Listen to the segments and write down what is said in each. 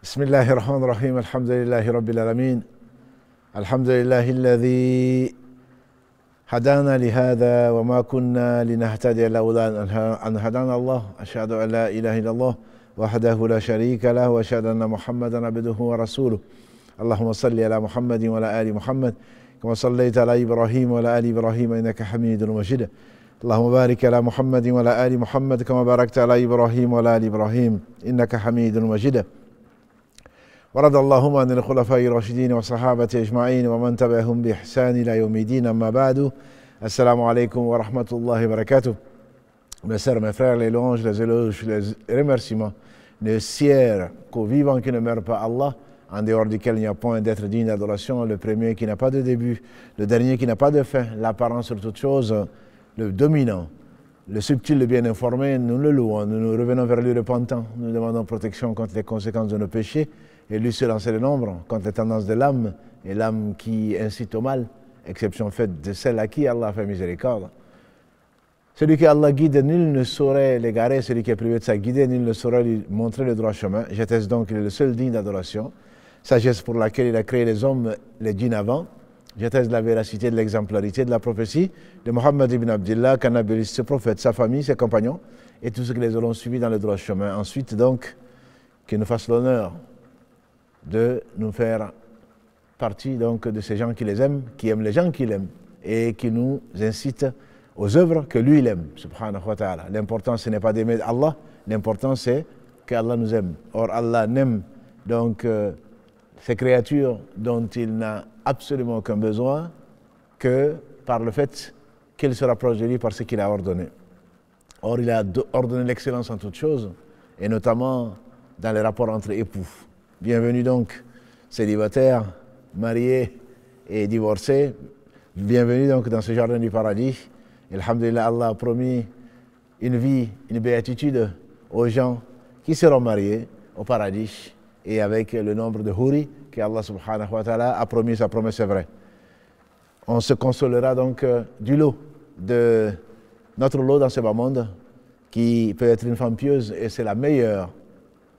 بسم الله الرحمن الرحيم الحمد لله رب العالمين الحمد لله الذي هدانا لهذا وما كنا لنهتدي لولا أن هدانا الله أشهد أن لا إله إلا الله وحده لا شريك له وأشهد أن محمدا عبده ورسوله اللهم صل على محمد وعلى آل محمد كما صليت على إبراهيم وعلى آل إبراهيم إنك حميد مجيد اللهم بارك على محمد وعلى آل محمد كما باركت على إبراهيم وعلى آل إبراهيم إنك حميد مجيد ورضى اللهم عن الخلفاء الراشدين والصحابة أجمعين ومن تبعهم بإحسان إلى يوم الدين أما بعد السلام عليكم ورحمة الله وبركاته. Mes sœurs, mes frères, les louanges, les éloges, les remerciements ne sièrent qu'au vivant qui ne meurt pas, Allah, en dehors duquel il n'y a point d'être digne d'adoration, le premier qui n'a pas de début, le dernier qui n'a pas de fin, l'apparent sur toute chose, le dominant, le subtil, le bien informé. Nous le louons, nous revenons vers lui repentant, nous demandons protection contre les conséquences de nos péchés, et lui seul en sait le nombre, contre les tendances de l'âme, et l'âme qui incite au mal, exception faite de celle à qui Allah fait miséricorde. Celui que Allah guide, nul ne saurait l'égarer, celui qui est privé de sa guidée, nul ne saurait lui montrer le droit chemin. J'atteste donc qu'il est le seul digne d'adoration, sagesse pour laquelle il a créé les hommes, les djinns avant. J'atteste de la véracité, de l'exemplarité, de la prophétie de Mohammed ibn Abdillah, qu'Allah bénisse ce prophète, sa famille, ses compagnons, et tous ceux qui les auront suivis dans le droit chemin. Ensuite donc, qu'il nous fasse l'honneur de nous faire partie donc de ces gens qui les aiment, qui aiment les gens qu'il aime et qui nous incitent aux œuvres que lui il aime, subhanahu wa ta'ala. L'important ce n'est pas d'aimer Allah, l'important c'est qu'Allah nous aime. Or Allah n'aime donc ces créatures dont il n'a absolument aucun besoin que par le fait qu'il se rapproche de lui par ce qu'il a ordonné. Or il a ordonné l'excellence en toutes choses et notamment dans les rapports entre époux. Bienvenue donc, célibataires, mariés et divorcés. Bienvenue donc dans ce jardin du paradis. Alhamdulillah, Allah a promis une vie, une béatitude aux gens qui seront mariés au paradis et avec le nombre de houris que Allah subhanahu wa ta'ala a promis, sa promesse est vraie. On se consolera donc du lot, de notre lot dans ce bas monde qui peut être une femme pieuse et c'est la meilleure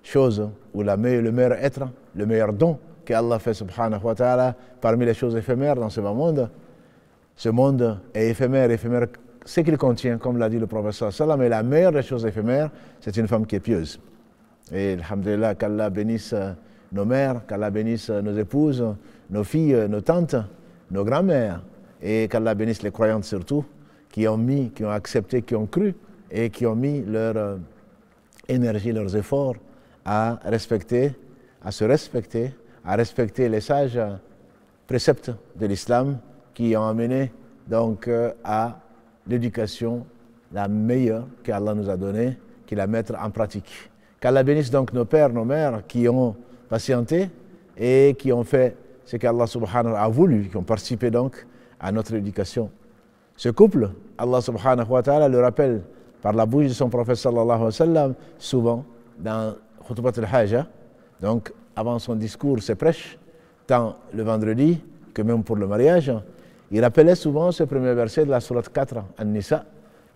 chose ou le meilleur être, le meilleur don que Allah fait subhanahu wa ta'ala parmi les choses éphémères dans ce bas monde. Ce monde est éphémère, ce qu'il contient, comme l'a dit le prophète sallallahu alayhi wa sallam, et la meilleure des choses éphémères, c'est une femme qui est pieuse. Et alhamdulillah, qu'Allah bénisse nos mères, qu'Allah bénisse nos épouses, nos filles, nos tantes, nos grands-mères, et qu'Allah bénisse les croyantes surtout, qui ont accepté, qui ont cru, et qui ont mis leur énergie, leurs efforts à se respecter, à respecter les sages préceptes de l'islam qui ont amené donc à l'éducation la meilleure qu'Allah nous a donnée, qu'il la mettre en pratique. Qu'Allah bénisse donc nos pères, nos mères qui ont patienté et qui ont fait ce qu'Allah subhanahu wa ta'ala a voulu, qui ont participé donc à notre éducation. Ce couple, Allah subhanahu wa ta'ala le rappelle par la bouche de son prophète sallallahu alayhi wa sallam, souvent dans Khutbat al-Hajjah, donc avant son discours, ses prêches, tant le vendredi que même pour le mariage, il rappelait souvent ce premier verset de la sourate 4, An-Nisa,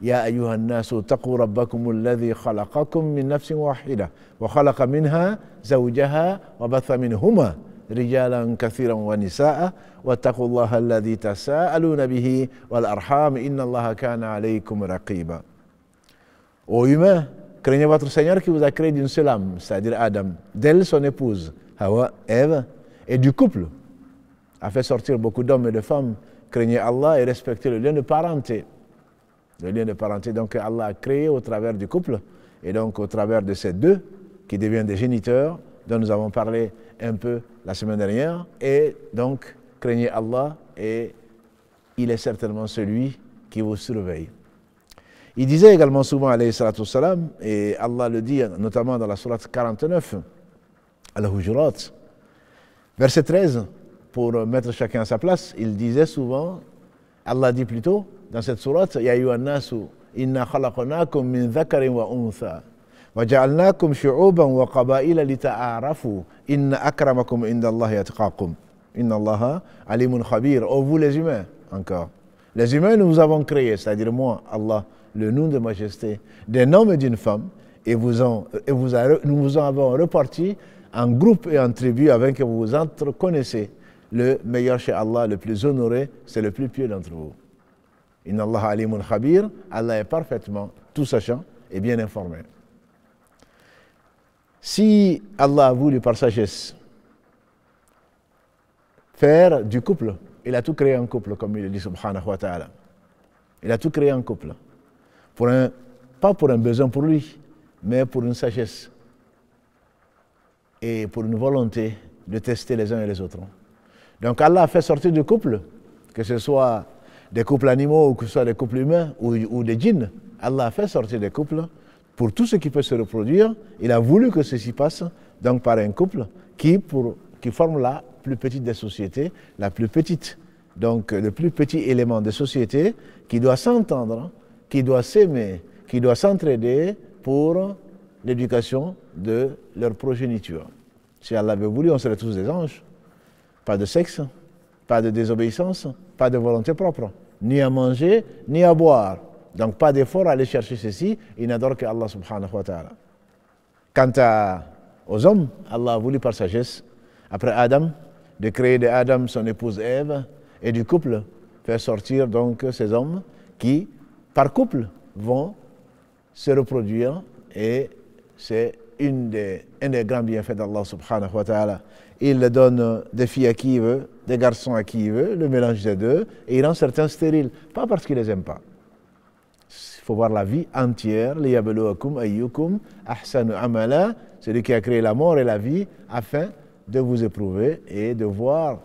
Ya ayyuhan nasu taqu rabbakum alladhi khalaqakum min nafsin wahida wa khalaqa minha zawjaha wa batha minhuma rijalan kathiran wa nisaa wattaqullaha alladhi tasaaluna bihi wal arham inna Allaha kana alaykum raqiba. Ô humains, craignez votre Seigneur qui vous a créé d'une seule âme, c'est-à-dire Adam, d'elle son épouse, Hawa, Ève, et du couple a fait sortir beaucoup d'hommes et de femmes. Craignez Allah et respectez le lien de parenté. Le lien de parenté donc Allah a créé au travers du couple et donc au travers de ces deux qui deviennent des géniteurs dont nous avons parlé un peu la semaine dernière. Et donc craignez Allah et il est certainement celui qui vous surveille. Il disait également souvent alayhi salatu wassalam, et Allah le dit notamment dans la sourate 49, Al-Hujurat, verset 13, pour mettre chacun à sa place, il disait souvent, Allah dit plutôt dans cette sourate, Ya ayyuhan nasu inna khalaqnakum min dhakarin wa untha wa ja'alnakum shu'uban wa qabaila lita'arafu inna akramakum inda Allahi atqakum inna Allaha alimun khabir. Oh vous les humains, encore. Les humains nous vous avons créés, c'est-à-dire moi, Allah, le nom de majesté, d'un homme et d'une femme, et nous vous avons repartis en groupe et en tribu afin que vous vous entre connaissez. Le meilleur chez Allah, le plus honoré, c'est le plus pieux d'entre vous. Inna Allah alimun khabir, Allah est parfaitement tout sachant et bien informé. Si Allah a voulu par sagesse faire du couple, il a tout créé en couple, comme il le dit subhanahu wa ta'ala. Il a tout créé en couple. Pas pour un besoin pour lui, mais pour une sagesse et pour une volonté de tester les uns et les autres. Donc Allah a fait sortir du couple, que ce soit des couples animaux ou que ce soit des couples humains ou des djinns. Allah a fait sortir des couples pour tout ce qui peut se reproduire. Il a voulu que ceci passe donc par un couple qui forme la plus petite des sociétés, la plus petite, donc le plus petit élément de société qui doit s'entendre, qui doit s'aimer, qui doit s'entraider pour l'éducation de leur progéniture. Si Allah avait voulu, on serait tous des anges. Pas de sexe, pas de désobéissance, pas de volonté propre, ni à manger, ni à boire. Donc pas d'effort à aller chercher ceci, ils n'adorent que Allah subhanahu wa ta'ala. Quant aux hommes, Allah a voulu par sagesse, après Adam, de créer de Adam son épouse Ève, et du couple, faire sortir donc ces hommes qui, par couple, vont se reproduire, et c'est un des grands bienfaits d'Allah subhanahu wa ta'ala. Il donne des filles à qui il veut, des garçons à qui il veut, le mélange des deux, et il rend certains stériles, pas parce qu'il ne les aime pas. Il faut voir la vie entière, liyabluwakum ayyukum ahsanu amala, celui qui a créé la mort et la vie, afin de vous éprouver et de voir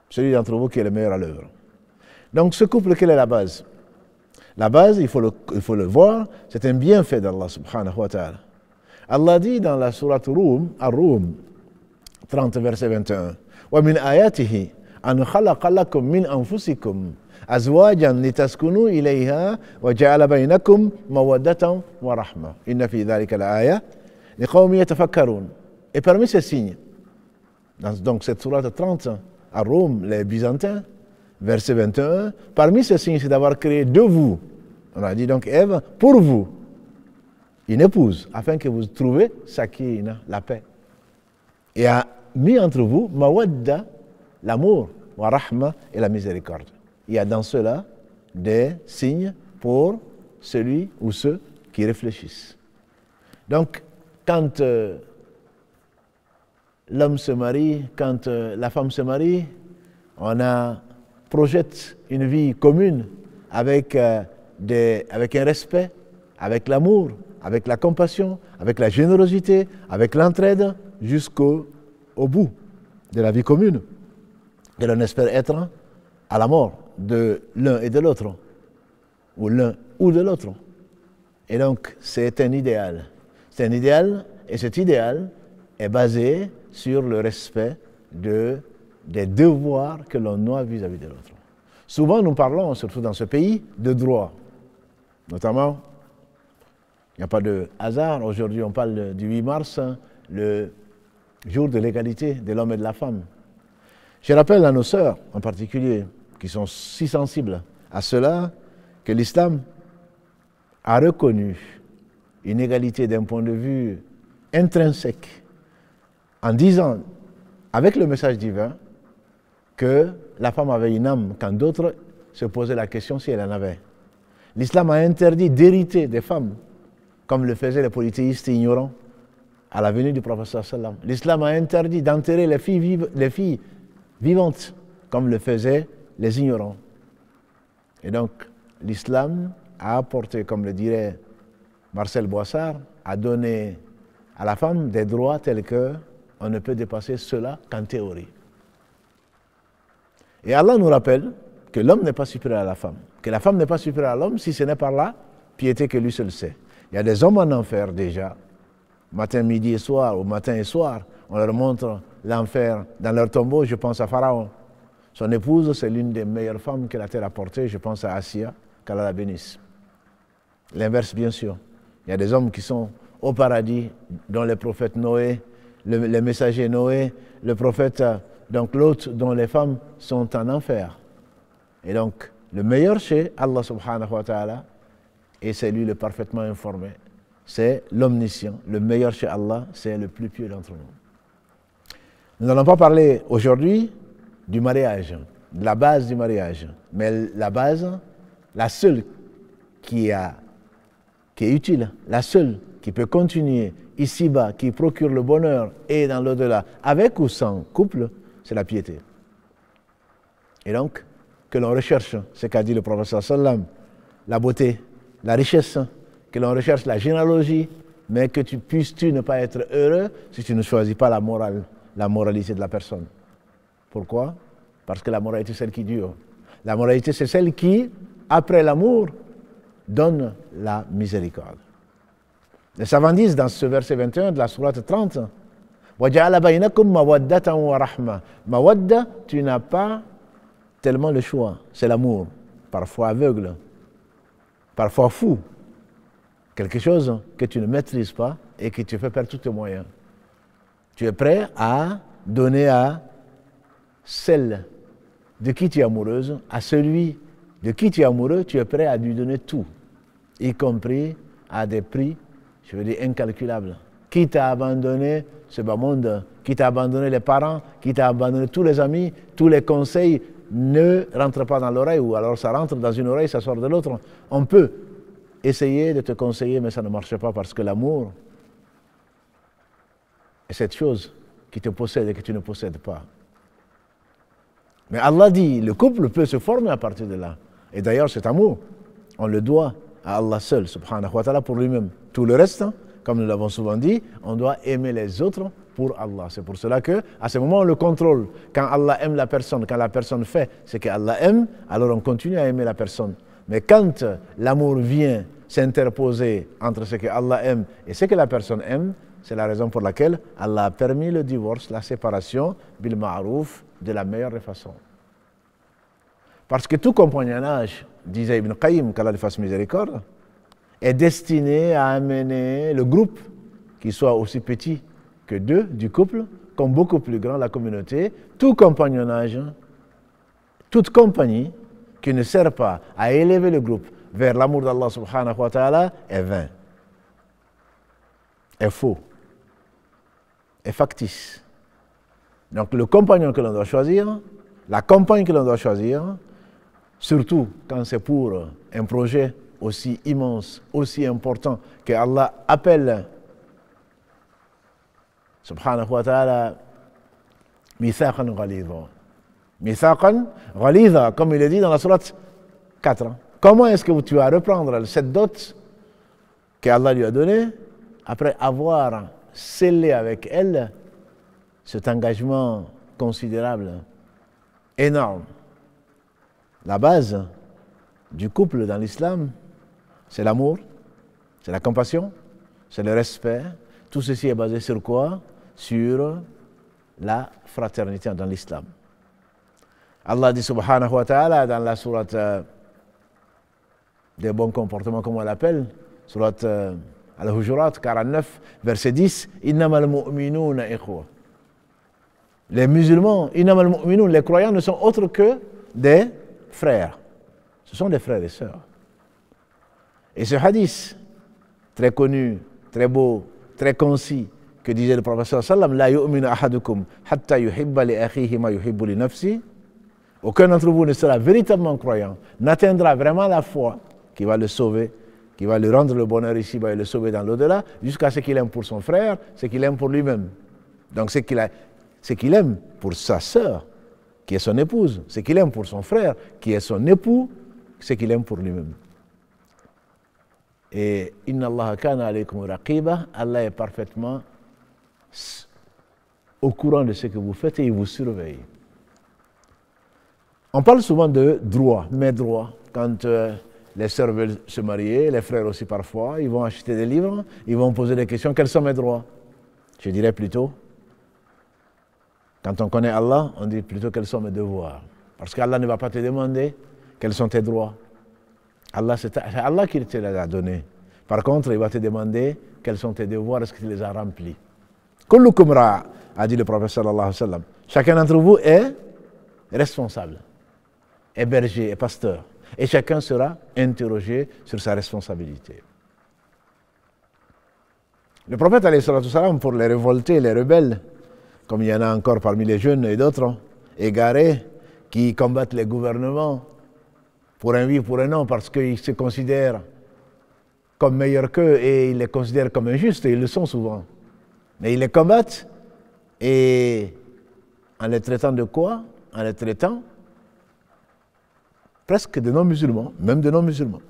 celui d'entre vous qui est le meilleur à l'œuvre. Donc ce couple, quelle est la base? La base, il faut le voir, c'est un bienfait d'Allah subhanahu wa ta'ala. Allah dit dans la sourate Ar-Rum, 30 verset 21, وَمِنْ آيَاتِهِ أَنْ خَلَقَ لَكُمْ مِنْ أَنفُسِكُمْ أَزْوَاجًا لِتَسْكُنُوا إِلَيْهَا وَجَعَلَ بَيْنَكُمْ مَوَدَّةً وَرَحْمَةً إِنَّ فِي ذَلِكَ لَآيَةً لِقَوْمٍ يَتَفَكَّرُونَ. Et parmi ces signes, dans donc cette sourate 30, à Rome, les Byzantins, verset 21, parmi ces signes, c'est d'avoir créé de vous, on a dit donc Ève, pour vous, une épouse, afin que vous trouviez sakina, la paix. Et a mis entre vous mawadda, l'amour, wa rahma, et la miséricorde. Il y a dans cela des signes pour celui ou ceux qui réfléchissent. Donc, quand l'homme se marie, quand la femme se marie, on projette une vie commune avec un respect, avec l'amour, avec la compassion, avec la générosité, avec l'entraide, jusqu'au bout de la vie commune, que l'on espère être à la mort de l'un et de l'autre, ou l'un ou de l'autre. Et donc, c'est un idéal. C'est un idéal, et cet idéal est basé sur le respect des devoirs que l'on a vis-à-vis de l'autre. Souvent, nous parlons, surtout dans ce pays, de droits. Notamment, il n'y a pas de hasard. Aujourd'hui, on parle du 8 mars, le jour de l'égalité de l'homme et de la femme. Je rappelle à nos sœurs, en particulier, qui sont si sensibles à cela, que l'islam a reconnu une égalité d'un point de vue intrinsèque, en disant, avec le message divin, que la femme avait une âme, quand d'autres se posaient la question si elle en avait. L'islam a interdit d'hériter des femmes, comme le faisaient les polythéistes ignorants, à la venue du prophète sallam. L'islam a interdit d'enterrer les filles vivantes, comme le faisaient les ignorants. Et donc, l'islam a apporté, comme le dirait Marcel Boissard, a donné à la femme des droits tels qu'on ne peut dépasser cela qu'en théorie. Et Allah nous rappelle que l'homme n'est pas supérieur à la femme, que la femme n'est pas supérieure à l'homme si ce n'est par la piété que lui seul sait. Il y a des hommes en enfer déjà, matin, midi et soir, ou matin et soir, on leur montre l'enfer dans leur tombeau. Je pense à Pharaon. Son épouse, c'est l'une des meilleures femmes que la terre a portées. Je pense à Assia, qu'Allah la bénisse. L'inverse, bien sûr. Il y a des hommes qui sont au paradis, dont les prophètes Noé, les messagers Noé, le prophète, donc l'autre, dont les femmes sont en enfer. Et donc, le meilleur chez Allah subhanahu wa ta'ala, et c'est lui le parfaitement informé. c'est l'omniscient. Le meilleur chez Allah, c'est le plus pieux d'entre nous. Nous n'allons pas parler aujourd'hui du mariage, de la base du mariage. Mais la base, la seule qui est utile, la seule qui peut continuer ici-bas, qui procure le bonheur et dans l'au-delà, avec ou sans couple, c'est la piété. Et donc, que l'on recherche, ce qu'a dit le prophète sallam, la beauté, la richesse, que l'on recherche la généalogie, mais que tu puisses ne pas être heureux si tu ne choisis pas la moralité de la personne. Pourquoi? Parce que la moralité, c'est celle qui dure. La moralité, c'est celle qui, après l'amour, donne la miséricorde. Les savants disent dans ce verset 21 de la sourate 30, وَجَعَلَ بَيْنَكُمْ مَوَدَّةً وَرَحْمَةً. Mawadda, tu n'as pas tellement le choix. C'est l'amour, parfois aveugle, parfois fou. Quelque chose que tu ne maîtrises pas et que tu fais perdre tous tes moyens. Tu es prêt à donner à celle de qui tu es amoureuse, à celui de qui tu es amoureux, tu es prêt à lui donner tout, y compris à des prix, je veux dire, incalculables. Qui t'a abandonné ce bas monde, qui t'a abandonné les parents, qui t'a abandonné tous les amis, tous les conseils, ne rentre pas dans l'oreille, ou alors ça rentre dans une oreille, ça sort de l'autre. On peut essayer de te conseiller, mais ça ne marche pas parce que l'amour est cette chose qui te possède et que tu ne possèdes pas. Mais Allah dit, le couple peut se former à partir de là. Et d'ailleurs, cet amour, on le doit à Allah seul, subhanahu wa ta'ala, pour lui-même. Tout le reste, comme nous l'avons souvent dit, on doit aimer les autres pour Allah. C'est pour cela que, à ce moment, on le contrôle. Quand Allah aime la personne, quand la personne fait ce qu'Allah aime, alors on continue à aimer la personne. Mais quand l'amour vient s'interposer entre ce que Allah aime et ce que la personne aime, c'est la raison pour laquelle Allah a permis le divorce, la séparation, bil ma'rouf, de la meilleure façon. Parce que tout compagnonnage, disait Ibn Qayyim, qu'Allah lui fasse miséricorde, est destiné à amener le groupe, qui soit aussi petit que deux du couple, comme beaucoup plus grand la communauté. Tout compagnonnage, toute compagnie qui ne sert pas à élever le groupe vers l'amour d'Allah subhanahu wa ta'ala est vain, est faux, est factice. Donc le compagnon que l'on doit choisir, la compagne que l'on doit choisir, surtout quand c'est pour un projet aussi immense, aussi important, que Allah appelle, subhanahu wa ta'ala, mithaqan ghalidha. Mithaqan ghalidha, comme il est dit dans la sourate 4. Comment est-ce que tu vas reprendre cette dot qu'Allah lui a donnée après avoir scellé avec elle cet engagement considérable, énorme? La base du couple dans l'islam, c'est l'amour, c'est la compassion, c'est le respect. Tout ceci est basé sur quoi? Sur la fraternité dans l'islam. Allah dit subhanahu wa ta'ala dans la sourate des bons comportements, comme on l'appelle, sourate Al-Hujurat 49, verset 10, Innamal mu'minuna ikhwa. Les musulmans, Innamal mu'minun, les croyants ne sont autres que des frères. Ce sont des frères et sœurs. Et ce hadith, très connu, très beau, très concis, que disait le prophète sallam, La yu'minu ahadukum hatta yuhibba li akhihi ma yuhibbu li nafsi. Aucun d'entre vous ne sera véritablement croyant, n'atteindra vraiment la foi qui va le sauver, qui va lui rendre le bonheur ici-bas et le sauver dans l'au-delà, jusqu'à ce qu'il aime pour son frère, ce qu'il aime pour lui-même. Donc ce qu'il aime pour sa sœur, qui est son épouse, ce qu'il aime pour son frère, qui est son époux, ce qu'il aime pour lui-même. Et Inna Allah kana alaykum raqiba, Allah est parfaitement au courant de ce que vous faites et il vous surveille. On parle souvent de droits, mes droits, quand les sœurs veulent se marier, les frères aussi parfois, ils vont acheter des livres, ils vont poser des questions, quels sont mes droits? Je dirais plutôt, quand on connaît Allah, on dit plutôt quels sont mes devoirs. Parce qu'Allah ne va pas te demander quels sont tes droits. C'est Allah qui te les a donnés. Par contre, il va te demander quels sont tes devoirs, est-ce que tu les as remplis. Kullukum ra', a dit le prophète sallallahu alayhi wa sallam. Chacun d'entre vous est responsable, est berger, est pasteur. Et chacun sera interrogé sur sa responsabilité. Le prophète, alayhi salatu salam, pour les révoltés, les rebelles, comme il y en a encore parmi les jeunes et d'autres, égarés, qui combattent les gouvernements pour un oui, pour un non, parce qu'ils se considèrent comme meilleurs qu'eux et ils les considèrent comme injustes, et ils le sont souvent. Mais ils les combattent, et en les traitant de quoi? En les traitant presque de non-musulmans, même de non-musulmans.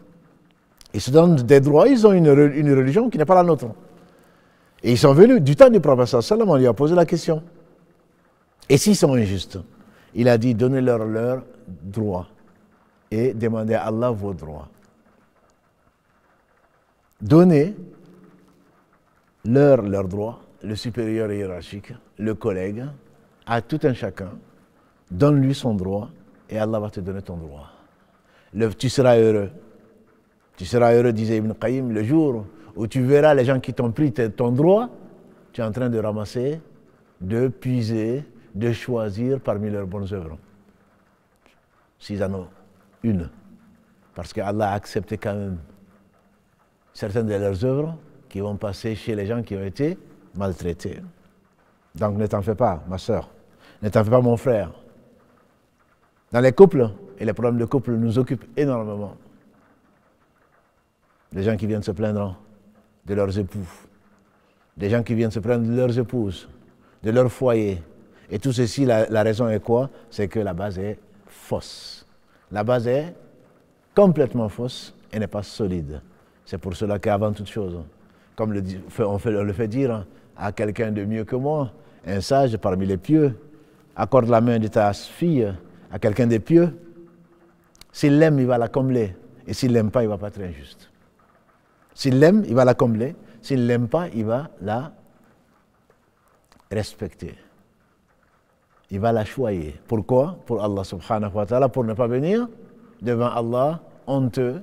Ils se donnent des droits, ils ont une religion qui n'est pas la nôtre. Et ils sont venus, du temps du prophète sallallahu alayhi wa sallam, on lui a posé la question. Et s'ils sont injustes? Il a dit, donnez-leur leurs droits et demandez à Allah vos droits. Donnez leurs droits, le supérieur hiérarchique, le collègue, à tout un chacun. Donne-lui son droit et Allah va te donner ton droit. Tu seras heureux. Tu seras heureux, disait Ibn Qayyim, le jour où tu verras les gens qui t'ont pris ton droit, tu es en train de ramasser, de puiser, de choisir parmi leurs bonnes œuvres. S'ils en ont une. Parce qu'Allah a accepté quand même certaines de leurs œuvres qui vont passer chez les gens qui ont été maltraités. Donc ne t'en fais pas, ma soeur. Ne t'en fais pas, mon frère. Dans les couples, et les problèmes de couple nous occupent énormément. Des gens qui viennent se plaindre de leurs époux, des gens qui viennent se plaindre de leurs épouses, de leur foyer. Et tout ceci, la raison est quoi? C'est que la base est fausse. La base est complètement fausse et n'est pas solide. C'est pour cela qu'avant toute chose, comme on le fait dire à quelqu'un de mieux que moi, un sage parmi les pieux, accorde la main de ta fille à quelqu'un de pieux. S'il l'aime, il va la combler. Et s'il ne l'aime pas, il ne va pas être injuste. S'il l'aime, il va la combler. S'il ne l'aime pas, il va la respecter. Il va la choyer. Pourquoi? Pour Allah subhanahu wa ta'ala, pour ne pas venir devant Allah honteux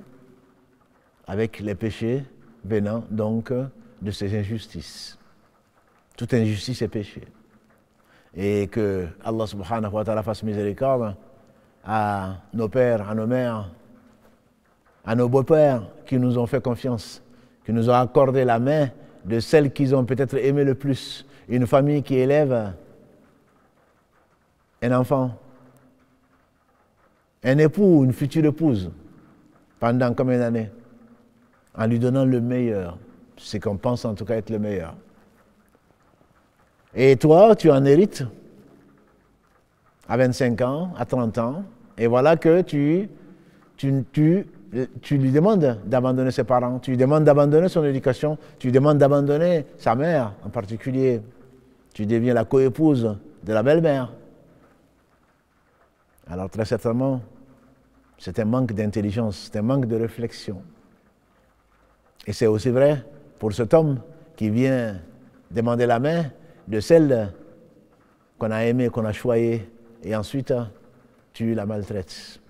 avec les péchés venant donc de ces injustices. Toute injustice est péché. Et que Allah subhanahu wa ta'ala fasse miséricorde à nos pères, à nos mères, à nos beaux-pères qui nous ont fait confiance, qui nous ont accordé la main de celles qu'ils ont peut-être aimé le plus. Une famille qui élève un enfant, un époux, une future épouse, pendant combien d'années? En lui donnant le meilleur, ce qu'on pense en tout cas être le meilleur. Et toi, tu en hérites à 25 ans, à 30 ans, et voilà que tu lui demandes d'abandonner ses parents, tu lui demandes d'abandonner son éducation, tu lui demandes d'abandonner sa mère en particulier. Tu deviens la coépouse de la belle-mère. Alors très certainement, c'est un manque d'intelligence, c'est un manque de réflexion. Et c'est aussi vrai pour cet homme qui vient demander la main de celle qu'on a aimée, qu'on a choyée, et ensuite tu la maltraites.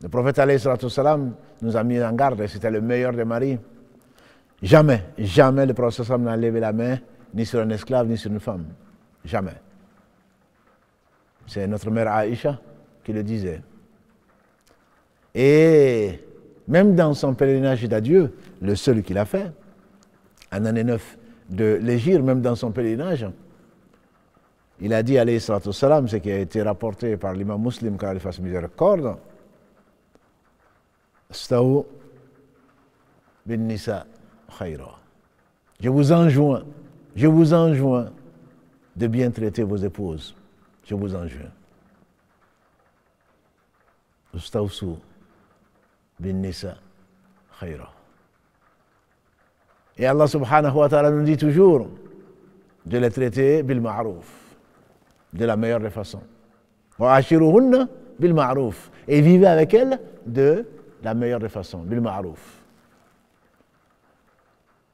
Le prophète alayhi salatu salam nous a mis en garde, et c'était le meilleur des maris. Jamais, jamais le prophète sallam n'a levé la main ni sur un esclave, ni sur une femme. Jamais. C'est notre mère Aïcha qui le disait. Et même dans son pèlerinage d'adieu, le seul qu'il a fait, en l'année 9 de l'Hégire, même dans son pèlerinage, il a dit, alayhi salatu salam, ce qui a été rapporté par l'imam Muslim, car il fasse miséricorde, Staou bin Nisa khayra. Je vous enjoins de bien traiter vos épouses. Je vous enjoins. Ustawsu bin Nisa khayra. Et Allah subhanahu wa ta'ala nous dit toujours de les traiter bil ma'rouf, de la meilleure des façons. Wa ashiruhunna bil ma'rouf. Et vivez avec elles de la meilleure des façons, bil ma'rouf.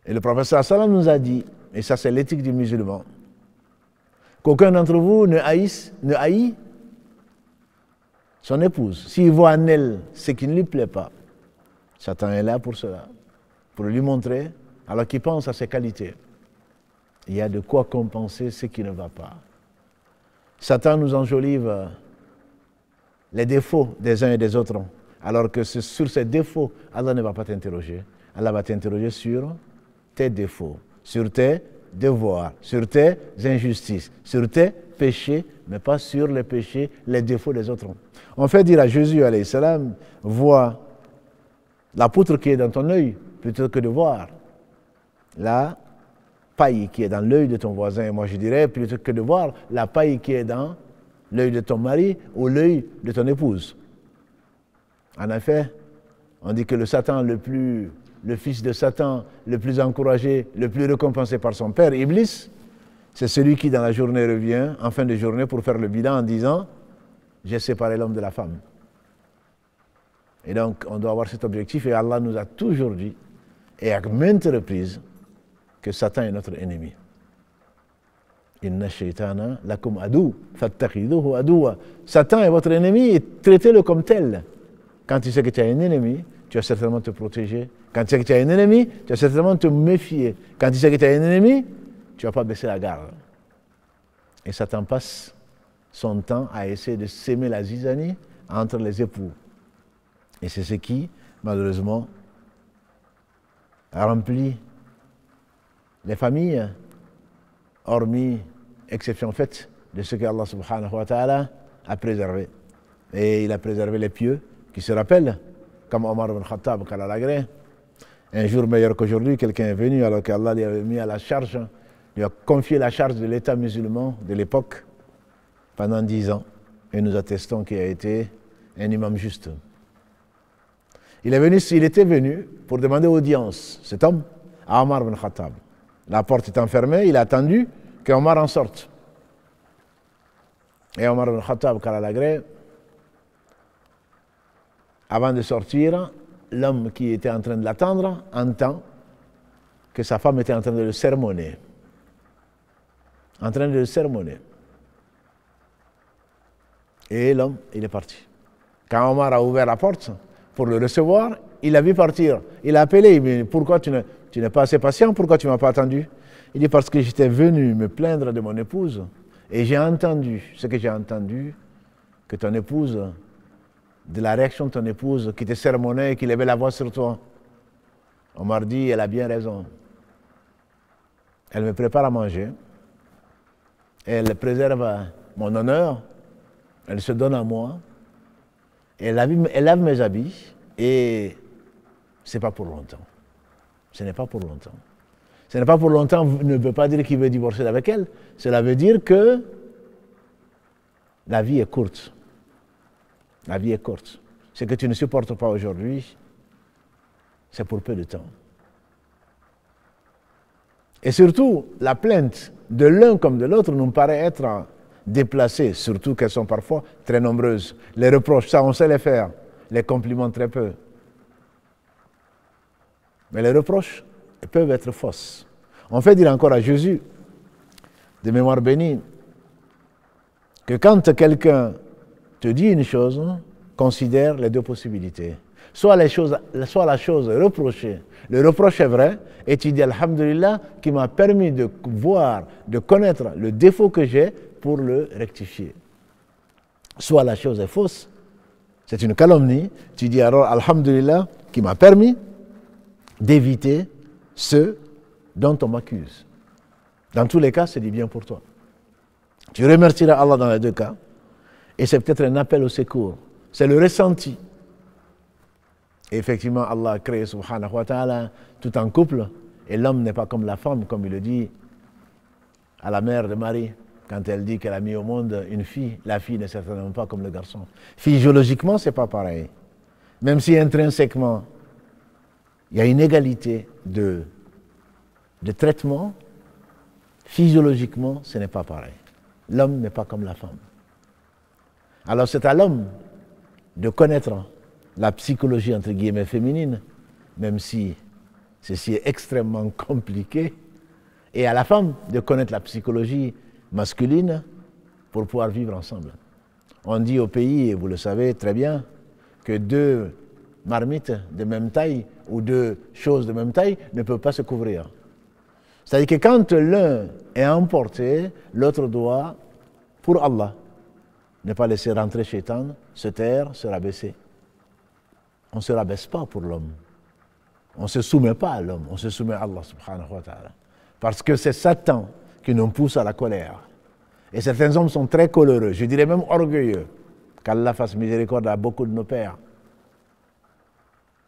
Et le prophète sallallahu alayhi wa sallam nous a dit, et ça c'est l'éthique du musulman, qu'aucun d'entre vous ne haït son épouse. S'il voit en elle ce qui ne lui plaît pas, Satan est là pour cela, pour lui montrer, alors qu'il pense à ses qualités. Il y a de quoi compenser ce qui ne va pas. Satan nous enjolive les défauts des uns et des autres, alors que sur ces défauts, Allah ne va pas t'interroger. Allah va t'interroger sur tes défauts, sur tes devoirs, sur tes injustices, sur tes péchés, mais pas sur les péchés, les défauts des autres. On fait dire à Jésus, alayhi salam, vois la poutre qui est dans ton œil, plutôt que de voir la paille qui est dans l'œil de ton voisin. Et moi je dirais, plutôt que de voir la paille qui est dans l'œil de ton mari ou l'œil de ton épouse. En effet, on dit que le fils de Satan, le plus encouragé, le plus récompensé par son père, Iblis, c'est celui qui dans la journée revient, en fin de journée, pour faire le bilan en disant « J'ai séparé l'homme de la femme ». Et donc, on doit avoir cet objectif, et Allah nous a toujours dit, et à maintes reprises, que Satan est notre ennemi. Inna shaytana lakum adu, fattakhidhuhu aduwa. Satan est votre ennemi et traitez-le comme tel. Quand tu sais que tu as un ennemi, tu vas certainement te protéger. Quand tu sais que tu as un ennemi, tu vas certainement te méfier. Quand tu sais que tu as un ennemi, tu ne vas pas baisser la garde. Et Satan passe son temps à essayer de s'aimer la zizanie entre les époux. Et c'est ce qui, malheureusement, remplit les familles, hormis exception faite de ce qu'Allah subhanahu wa ta'ala a préservé. Et il a préservé les pieux qui se rappellent, comme Omar ibn Khattab, Kalalagré. Un jour meilleur qu'aujourd'hui, quelqu'un est venu alors qu'Allah lui avait mis à la charge, lui a confié la charge de l'État musulman de l'époque pendant 10 ans. Et nous attestons qu'il a été un imam juste. Il était venu pour demander audience, cet homme, à Omar ibn Khattab. La porte étant fermée, il a attendu qu'Omar en sorte. Et Omar ibn Khattab, Kalalagré, avant de sortir, l'homme qui était en train de l'attendre entend que sa femme était en train de le sermonner. En train de le sermonner. Et l'homme, il est parti. Quand Omar a ouvert la porte pour le recevoir, il l'a vu partir. Il a appelé, il dit, pourquoi tu n'es pas assez patient, pourquoi tu ne m'as pas attendu? Il dit, parce que j'étais venu me plaindre de mon épouse et j'ai entendu ce que j'ai entendu, que ton épouse, de la réaction de ton épouse qui te sermonnait et qui levait la voix sur toi. Omar dit, elle a bien raison. Elle me prépare à manger, elle préserve mon honneur, elle se donne à moi, elle lave mes habits et c'est pas pour longtemps. Ce n'est pas pour longtemps. Ce n'est pas pour longtemps ne veut pas dire qu'il veut divorcer avec elle. Cela veut dire que la vie est courte. La vie est courte. Ce que tu ne supportes pas aujourd'hui, c'est pour peu de temps. Et surtout, la plainte de l'un comme de l'autre nous paraît être déplacée, surtout qu'elles sont parfois très nombreuses. Les reproches, ça on sait les faire. Les compliments, très peu. Mais les reproches peuvent être fausses. On fait dire encore à Jésus, de mémoire bénie, que quand quelqu'un te dit une chose, considère les deux possibilités. Soit la chose reprochée, le reproche est vrai, et tu dis Alhamdulillah qui m'a permis de voir, de connaître le défaut que j'ai pour le rectifier. Soit la chose est fausse, c'est une calomnie, tu dis alors Alhamdulillah qui m'a permis d'éviter ce dont on m'accuse. Dans tous les cas, c'est du bien pour toi. Tu remercieras Allah dans les deux cas, et c'est peut-être un appel au secours. C'est le ressenti. Et effectivement, Allah a créé, subhanahu wa ta'ala, tout en couple, et l'homme n'est pas comme la femme, comme il le dit à la mère de Marie, quand elle dit qu'elle a mis au monde une fille. La fille n'est certainement pas comme le garçon. Physiologiquement, c'est pas pareil. Même si intrinsèquement, il y a une égalité de traitement, physiologiquement, ce n'est pas pareil. L'homme n'est pas comme la femme. Alors c'est à l'homme de connaître la psychologie entre guillemets féminine, même si ceci est extrêmement compliqué, et à la femme de connaître la psychologie masculine pour pouvoir vivre ensemble. On dit au pays, et vous le savez très bien, que deux marmites de même taille ou deux choses de même taille ne peuvent pas se couvrir. C'est-à-dire que quand l'un est emporté, l'autre doit, pour Allah, ne pas laisser rentrer Shaitan, se taire, se rabaisser. On ne se rabaisse pas pour l'homme. On ne se soumet pas à l'homme, on se soumet à Allah subhanahu wa ta'ala. Parce que c'est Satan qui nous pousse à la colère. Et certains hommes sont très coléreux, je dirais même orgueilleux. Qu'Allah fasse miséricorde à beaucoup de nos pères.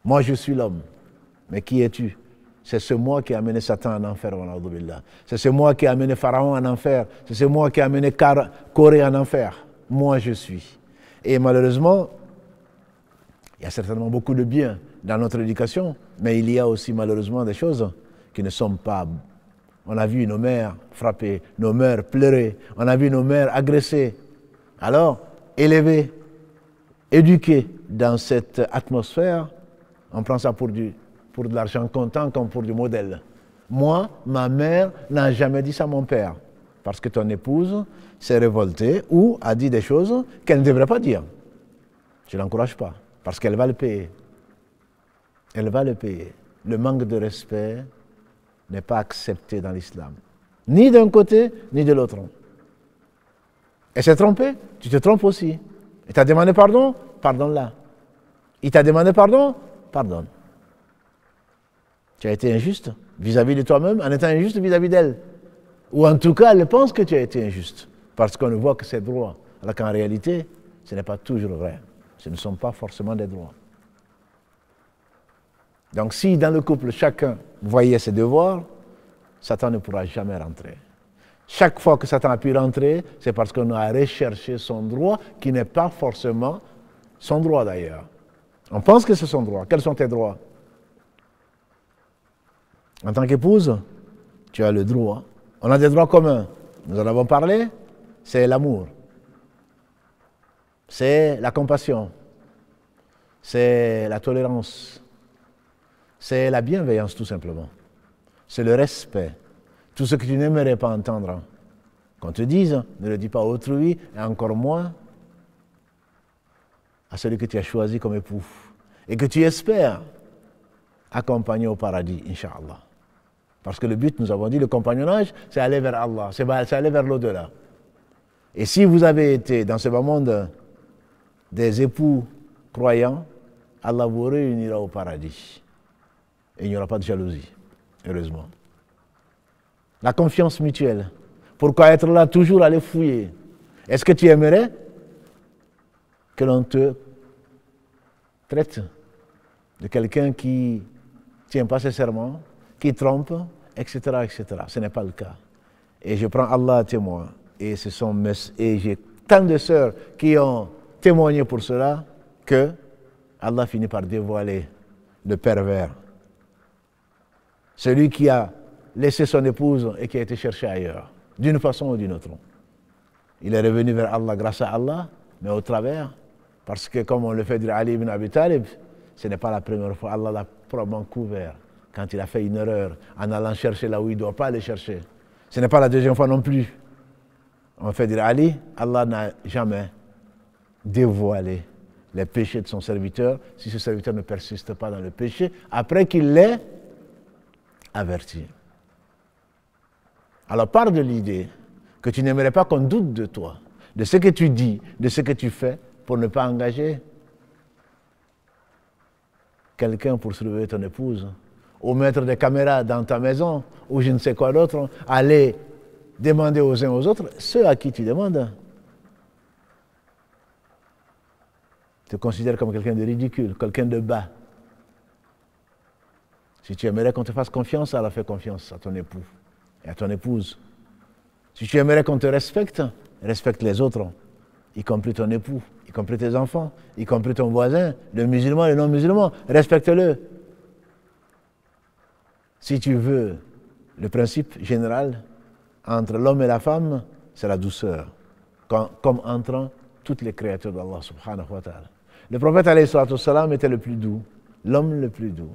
Moi, je suis l'homme. Mais qui es-tu? C'est ce moi qui a amené Satan en enfer. C'est ce moi qui a amené Pharaon en enfer. C'est ce moi qui a amené Corée en enfer. Moi, je suis. Et malheureusement, il y a certainement beaucoup de bien dans notre éducation, mais il y a aussi malheureusement des choses qui ne sont pas. On a vu nos mères frapper, nos mères pleurer, on a vu nos mères agressées. Alors, élevés, éduqués dans cette atmosphère, on prend ça pour de l'argent comptant comme pour du modèle. Moi, ma mère n'a jamais dit ça à mon père, parce que ton épouse s'est révoltée ou a dit des choses qu'elle ne devrait pas dire. Je ne l'encourage pas, parce qu'elle va le payer. Elle va le payer. Le manque de respect n'est pas accepté dans l'islam. Ni d'un côté, ni de l'autre. Elle s'est trompée, tu te trompes aussi. Il t'a demandé pardon, pardonne-la. Il t'a demandé pardon, pardonne. Tu as été injuste vis-à-vis de toi-même en étant injuste vis-à-vis d'elle. Ou en tout cas, elle pense que tu as été injuste. Parce qu'on ne voit que ses droits. Alors qu'en réalité, ce n'est pas toujours vrai. Ce ne sont pas forcément des droits. Donc si dans le couple, chacun voyait ses devoirs, Satan ne pourra jamais rentrer. Chaque fois que Satan a pu rentrer, c'est parce qu'on a recherché son droit, qui n'est pas forcément son droit d'ailleurs. On pense que c'est son droit. Quels sont tes droits? En tant qu'épouse, tu as le droit. On a des droits communs. Nous en avons parlé. C'est l'amour. C'est la compassion. C'est la tolérance. C'est la bienveillance tout simplement. C'est le respect. Tout ce que tu n'aimerais pas entendre qu'on te dise, ne le dis pas à autrui, et encore moins à celui que tu as choisi comme époux. Et que tu espères accompagner au paradis, Inch'Allah. Parce que le but, nous avons dit, le compagnonnage, c'est aller vers Allah, c'est aller vers l'au-delà. Et si vous avez été dans ce bas monde des époux croyants, Allah vous réunira au paradis. Et il n'y aura pas de jalousie, heureusement. La confiance mutuelle. Pourquoi être là, toujours aller fouiller? Est-ce que tu aimerais que l'on te traite de quelqu'un qui ne tient pas ses serments, qui trompe, etc., etc. Ce n'est pas le cas. Et je prends Allah à témoin. Et j'ai tant de sœurs qui ont témoigné pour cela que Allah finit par dévoiler le pervers. Celui qui a laissé son épouse et qui a été cherché ailleurs, d'une façon ou d'une autre. Il est revenu vers Allah grâce à Allah, mais au travers, parce que comme on le fait dire Ali ibn Abi Talib, ce n'est pas la première fois, Allah l'a probablement couvert quand il a fait une erreur en allant chercher là où il ne doit pas aller chercher. Ce n'est pas la deuxième fois non plus. On fait dire Ali, Allah n'a jamais dévoilé les péchés de son serviteur si ce serviteur ne persiste pas dans le péché après qu'il l'ait averti. Alors pars de l'idée que tu n'aimerais pas qu'on doute de toi, de ce que tu dis, de ce que tu fais, pour ne pas engager quelqu'un pour surveiller ton épouse, ou mettre des caméras dans ta maison, ou je ne sais quoi d'autre, aller demander aux uns aux autres, ceux à qui tu demandes te considèrent comme quelqu'un de ridicule, quelqu'un de bas. Si tu aimerais qu'on te fasse confiance, alors fais confiance à ton époux et à ton épouse. Si tu aimerais qu'on te respecte, respecte les autres, y compris ton époux, y compris tes enfants, y compris ton voisin, le musulman, le non-musulman, respecte-le. Si tu veux, le principe général entre l'homme et la femme, c'est la douceur, comme entre toutes les créatures d'Allah subhanahu wa ta'ala. Le prophète alayhi salatu wassalam était le plus doux, l'homme le plus doux.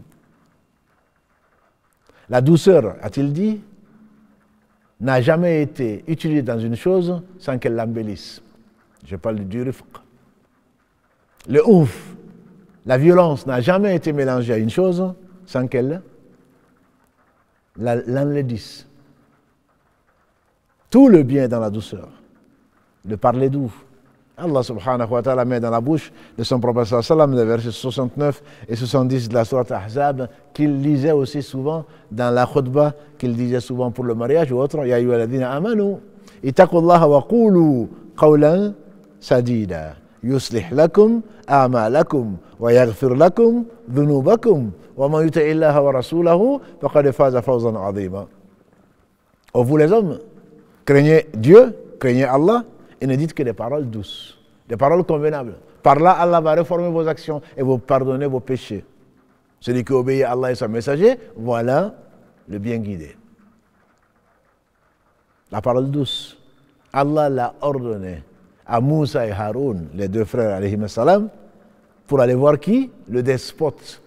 La douceur, a-t-il dit, n'a jamais été utilisée dans une chose sans qu'elle l'embellisse. Je parle du rifq. Le ouf, la violence n'a jamais été mélangée à une chose sans qu'elle l'enlaidisse. Tout le bien est dans la douceur. Le parler doux, Allah subhanahu wa ta'ala met dans la bouche de son prophète sallallahu alayhi wa sallam les versets 69 et 70 de la sourate Ahzab qu'il lisait aussi souvent dans la khutbah, qu'il disait souvent pour le mariage ou autre. Ya ayyuhalladhina amanu ittaqullaha wa qulu qawlan sadida yuslih lakum a'malakum wa yaghfir lakum dhunubakum wa man yuti' illaha wa rasulahu faqad faza fawzan 'azima. Oh vous les hommes, craignez Dieu, craignez Allah et ne dites que des paroles douces, des paroles convenables. Par là, Allah va réformer vos actions et vous pardonner vos péchés. Celui qui obéit à Allah et son messager, voilà le bien guidé. La parole douce, Allah l'a ordonné à Moussa et Haroun, les deux frères, alayhi salam, pour aller voir qui? Le despote,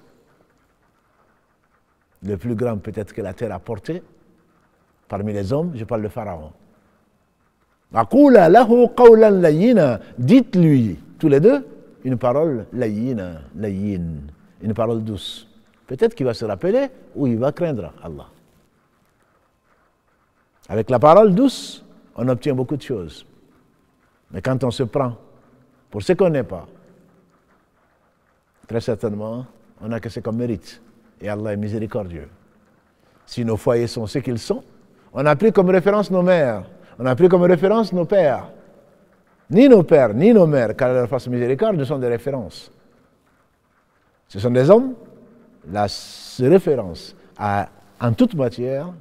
le plus grand peut-être que la terre a porté, parmi les hommes, je parle de Pharaon. Dites-lui, tous les deux, une parole layina, une parole douce. Peut-être qu'il va se rappeler ou il va craindre Allah. Avec la parole douce, on obtient beaucoup de choses. Mais quand on se prend pour ce qu'on n'est pas, très certainement, on n'a que ce qu'on mérite. Et Allah est miséricordieux. Si nos foyers sont ce qu'ils sont, on a pris comme référence nos mères, on a pris comme référence nos pères. Ni nos pères, ni nos mères, car leur fasse miséricorde, ne sont des références. Ce sont des hommes. La référence en toute matière,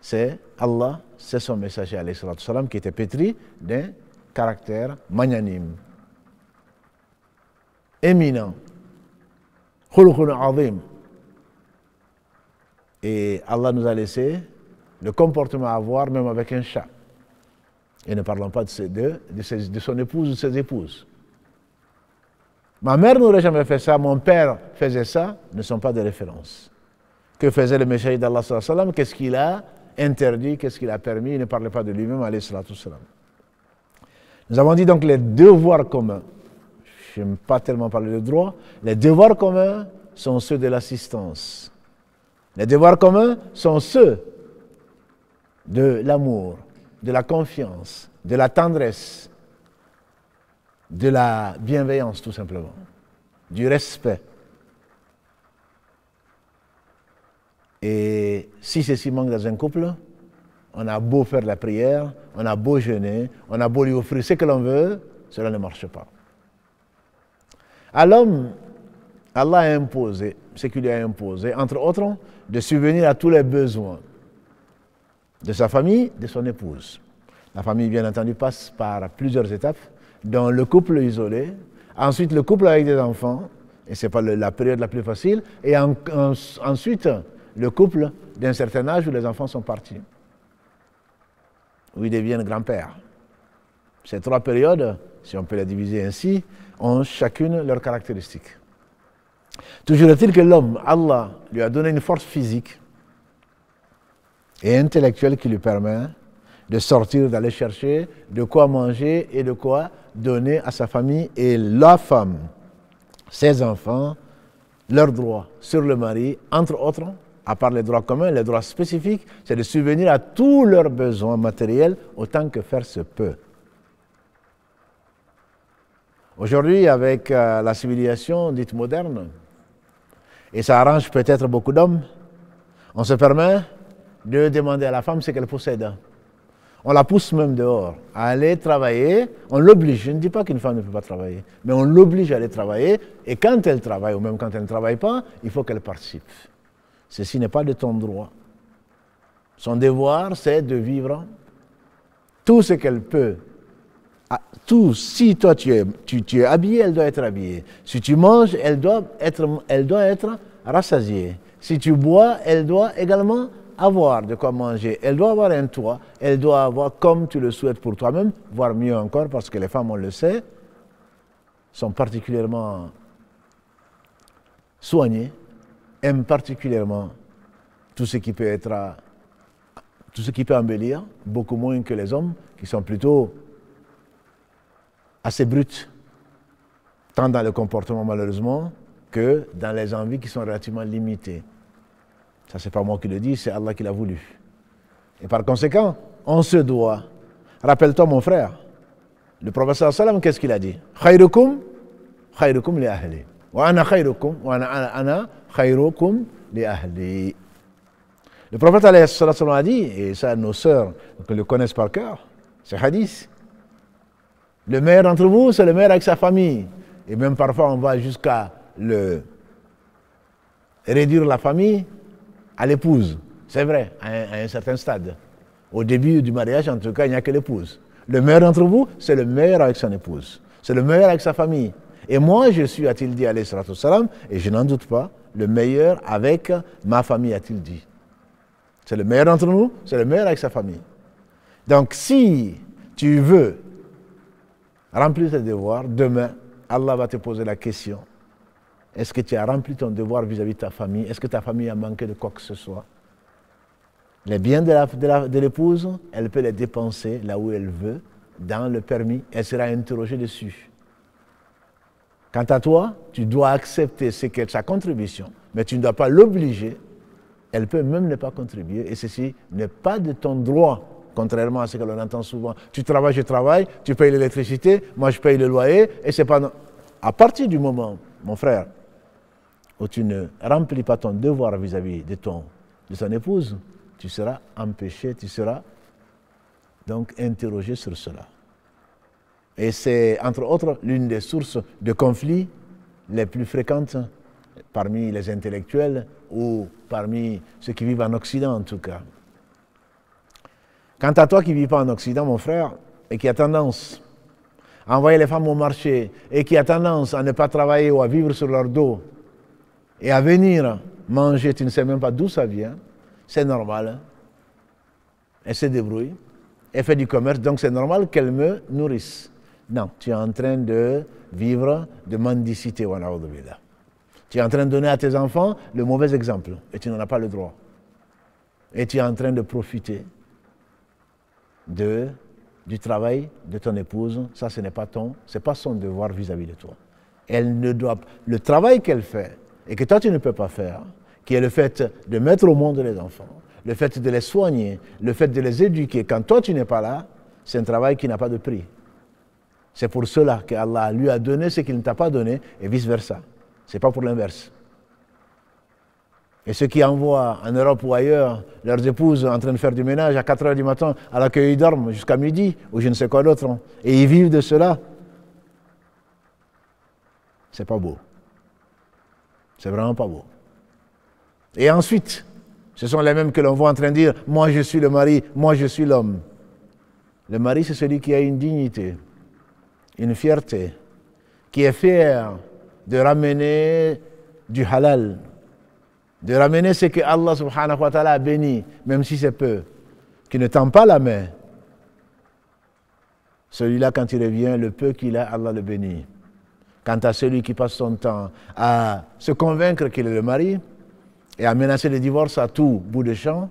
c'est Allah, c'est son messager, alayhi salatu salam, qui était pétri d'un caractère magnanime, éminent, khuluqun azim. Et Allah nous a laissé le comportement à avoir même avec un chat. Et ne parlons pas de son épouse ou de ses épouses. Ma mère n'aurait jamais fait ça, mon père faisait ça, ne sont pas des références. Que faisait le messager d'Allah sallallahu alayhi wa sallam? Qu'est-ce qu'il a interdit, qu'est-ce qu'il a permis? Il ne parlait pas de lui-même, alayhi salatu salam. Nous avons dit donc les devoirs communs. Je n'aime pas tellement parler de droit. Les devoirs communs sont ceux de l'assistance. Les devoirs communs sont ceux de l'amour, de la confiance, de la tendresse, de la bienveillance tout simplement, du respect. Et si ceci manque dans un couple, on a beau faire la prière, on a beau jeûner, on a beau lui offrir ce que l'on veut, cela ne marche pas. À l'homme, Allah a imposé, ce qu'il lui a imposé, entre autres, de subvenir à tous les besoins de sa famille, de son épouse. La famille, bien entendu, passe par plusieurs étapes, dont le couple isolé, ensuite le couple avec des enfants, et ce n'est pas la période la plus facile, et ensuite le couple d'un certain âge où les enfants sont partis, où ils deviennent grands-pères. Ces trois périodes, si on peut les diviser ainsi, ont chacune leurs caractéristiques. Toujours est-il que l'homme, Allah lui a donné une force physique et intellectuelle qui lui permet de sortir, d'aller chercher de quoi manger et de quoi donner à sa famille et la femme, ses enfants, leurs droits sur le mari, entre autres, à part les droits communs, les droits spécifiques, c'est de subvenir à tous leurs besoins matériels autant que faire se peut. Aujourd'hui, avec la civilisation dite moderne, et ça arrange peut-être beaucoup d'hommes, on se permet de demander à la femme ce qu'elle possède. On la pousse même dehors à aller travailler, on l'oblige, je ne dis pas qu'une femme ne peut pas travailler, mais on l'oblige à aller travailler, et quand elle travaille, ou même quand elle ne travaille pas, il faut qu'elle participe. Ceci n'est pas de ton droit. Son devoir, c'est de vivre tout ce qu'elle peut. Si toi tu es habillé, elle doit être habillée. Si tu manges, elle doit être rassasiée. Si tu bois, elle doit également avoir de quoi manger. Elle doit avoir un toit. Elle doit avoir comme tu le souhaites pour toi-même, voire mieux encore, parce que les femmes, on le sait, sont particulièrement soignées, aiment particulièrement tout ce qui peut embellir, beaucoup moins que les hommes, qui sont plutôt assez bruts, tant dans le comportement malheureusement, que dans les envies qui sont relativement limitées. Ça, c'est pas moi qui le dis, c'est Allah qui l'a voulu. Et par conséquent, on se doit. Rappelle-toi, mon frère, Le prophète sallallahu alayhi wa sallam, qu'est-ce qu'il a dit? Khayrukum, khayrukum li ahli. Wa ana khayrukum, wa ana khayrukum li ahli. Le prophète alayhi wa sallam a dit, et ça nos sœurs le connaissent par cœur, c'est hadith. Le meilleur d'entre vous, c'est le meilleur avec sa famille. Et même parfois, on va jusqu'à réduire la famille à l'épouse. C'est vrai, à un certain stade. Au début du mariage, en tout cas, il n'y a que l'épouse. Le meilleur d'entre vous, c'est le meilleur avec son épouse. C'est le meilleur avec sa famille. Et moi, je suis, a-t-il dit, alayhi salatu wassalam, et je n'en doute pas, le meilleur avec ma famille, a-t-il dit. C'est le meilleur d'entre nous, c'est le meilleur avec sa famille. Donc, si tu veux remplir tes devoirs, demain, Allah va te poser la question. Est-ce que tu as rempli ton devoir vis-à-vis de ta famille? Est-ce que ta famille a manqué de quoi que ce soit? Les biens de l'épouse, elle peut les dépenser là où elle veut, dans le permis, elle sera interrogée dessus. Quant à toi, tu dois accepter sa contribution, mais tu ne dois pas l'obliger. Elle peut même ne pas contribuer, et ceci n'est pas de ton droit. Contrairement à ce que l'on entend souvent, tu travailles, je travaille, tu payes l'électricité, moi je paye le loyer, et c'est pas... À partir du moment, mon frère, où tu ne remplis pas ton devoir vis-à-vis de ton épouse, tu seras empêché, tu seras donc interrogé sur cela. Et c'est, entre autres, l'une des sources de conflits les plus fréquentes parmi les intellectuels ou parmi ceux qui vivent en Occident en tout cas. Quant à toi qui ne vis pas en Occident, mon frère, et qui a tendance à envoyer les femmes au marché, et qui a tendance à ne pas travailler ou à vivre sur leur dos, et à venir manger, tu ne sais même pas d'où ça vient, c'est normal. Hein? Elle se débrouille, elle fait du commerce, donc c'est normal qu'elle me nourrisse. Non, tu es en train de vivre de mendicité. Tu es en train de donner à tes enfants le mauvais exemple, et tu n'en as pas le droit. Et tu es en train de profiter du travail de ton épouse. Ça, ce n'est pas son devoir vis-à-vis de toi. Elle ne doit, le travail qu'elle fait, et que toi tu ne peux pas faire, qui est le fait de mettre au monde les enfants, le fait de les soigner, le fait de les éduquer, quand toi tu n'es pas là, c'est un travail qui n'a pas de prix. C'est pour cela qu'Allah lui a donné ce qu'il ne t'a pas donné, et vice-versa. Ce n'est pas pour l'inverse. Et ceux qui envoient en Europe ou ailleurs leurs épouses en train de faire du ménage à 4 h du matin, alors qu'ils dorment jusqu'à midi, ou je ne sais quoi d'autre, et ils vivent de cela, c'est pas beau. C'est vraiment pas beau. Et ensuite, ce sont les mêmes que l'on voit en train de dire « Moi je suis le mari, moi je suis l'homme ». Le mari, c'est celui qui a une dignité, une fierté, qui est fier de ramener du halal, de ramener ce que Allah subhanahu wa ta'ala a béni, même si c'est peu, qui ne tend pas la main. Celui-là, quand il revient, le peu qu'il a, Allah le bénit. Quant à celui qui passe son temps à se convaincre qu'il est le mari et à menacer le divorce à tout bout de champ,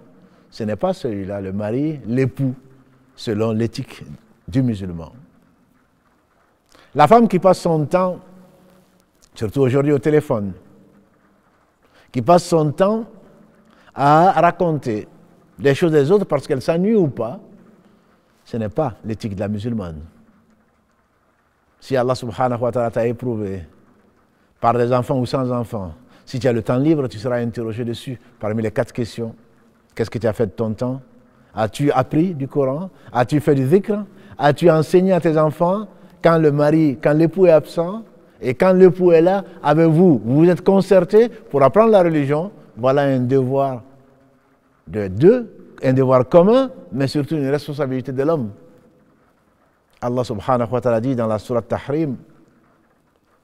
ce n'est pas celui-là, le mari, l'époux, selon l'éthique du musulman. La femme qui passe son temps, surtout aujourd'hui au téléphone, qui passe son temps à raconter les choses des autres parce qu'elle s'ennuie ou pas, ce n'est pas l'éthique de la musulmane. Si Allah subhanahu wa ta'ala t'a éprouvé par des enfants ou sans enfants, si tu as le temps libre, tu seras interrogé dessus parmi les 4 questions. Qu'est-ce que tu as fait de ton temps? As-tu appris du Coran? As-tu fait du dhikr? As-tu enseigné à tes enfants quand l'époux est absent? Et quand l'époux est là, avec vous, vous êtes concertés pour apprendre la religion. Voilà un devoir de deux, un devoir commun, mais surtout une responsabilité de l'homme. Allah subhanahu wa ta'ala dit dans la sourate Tahrim,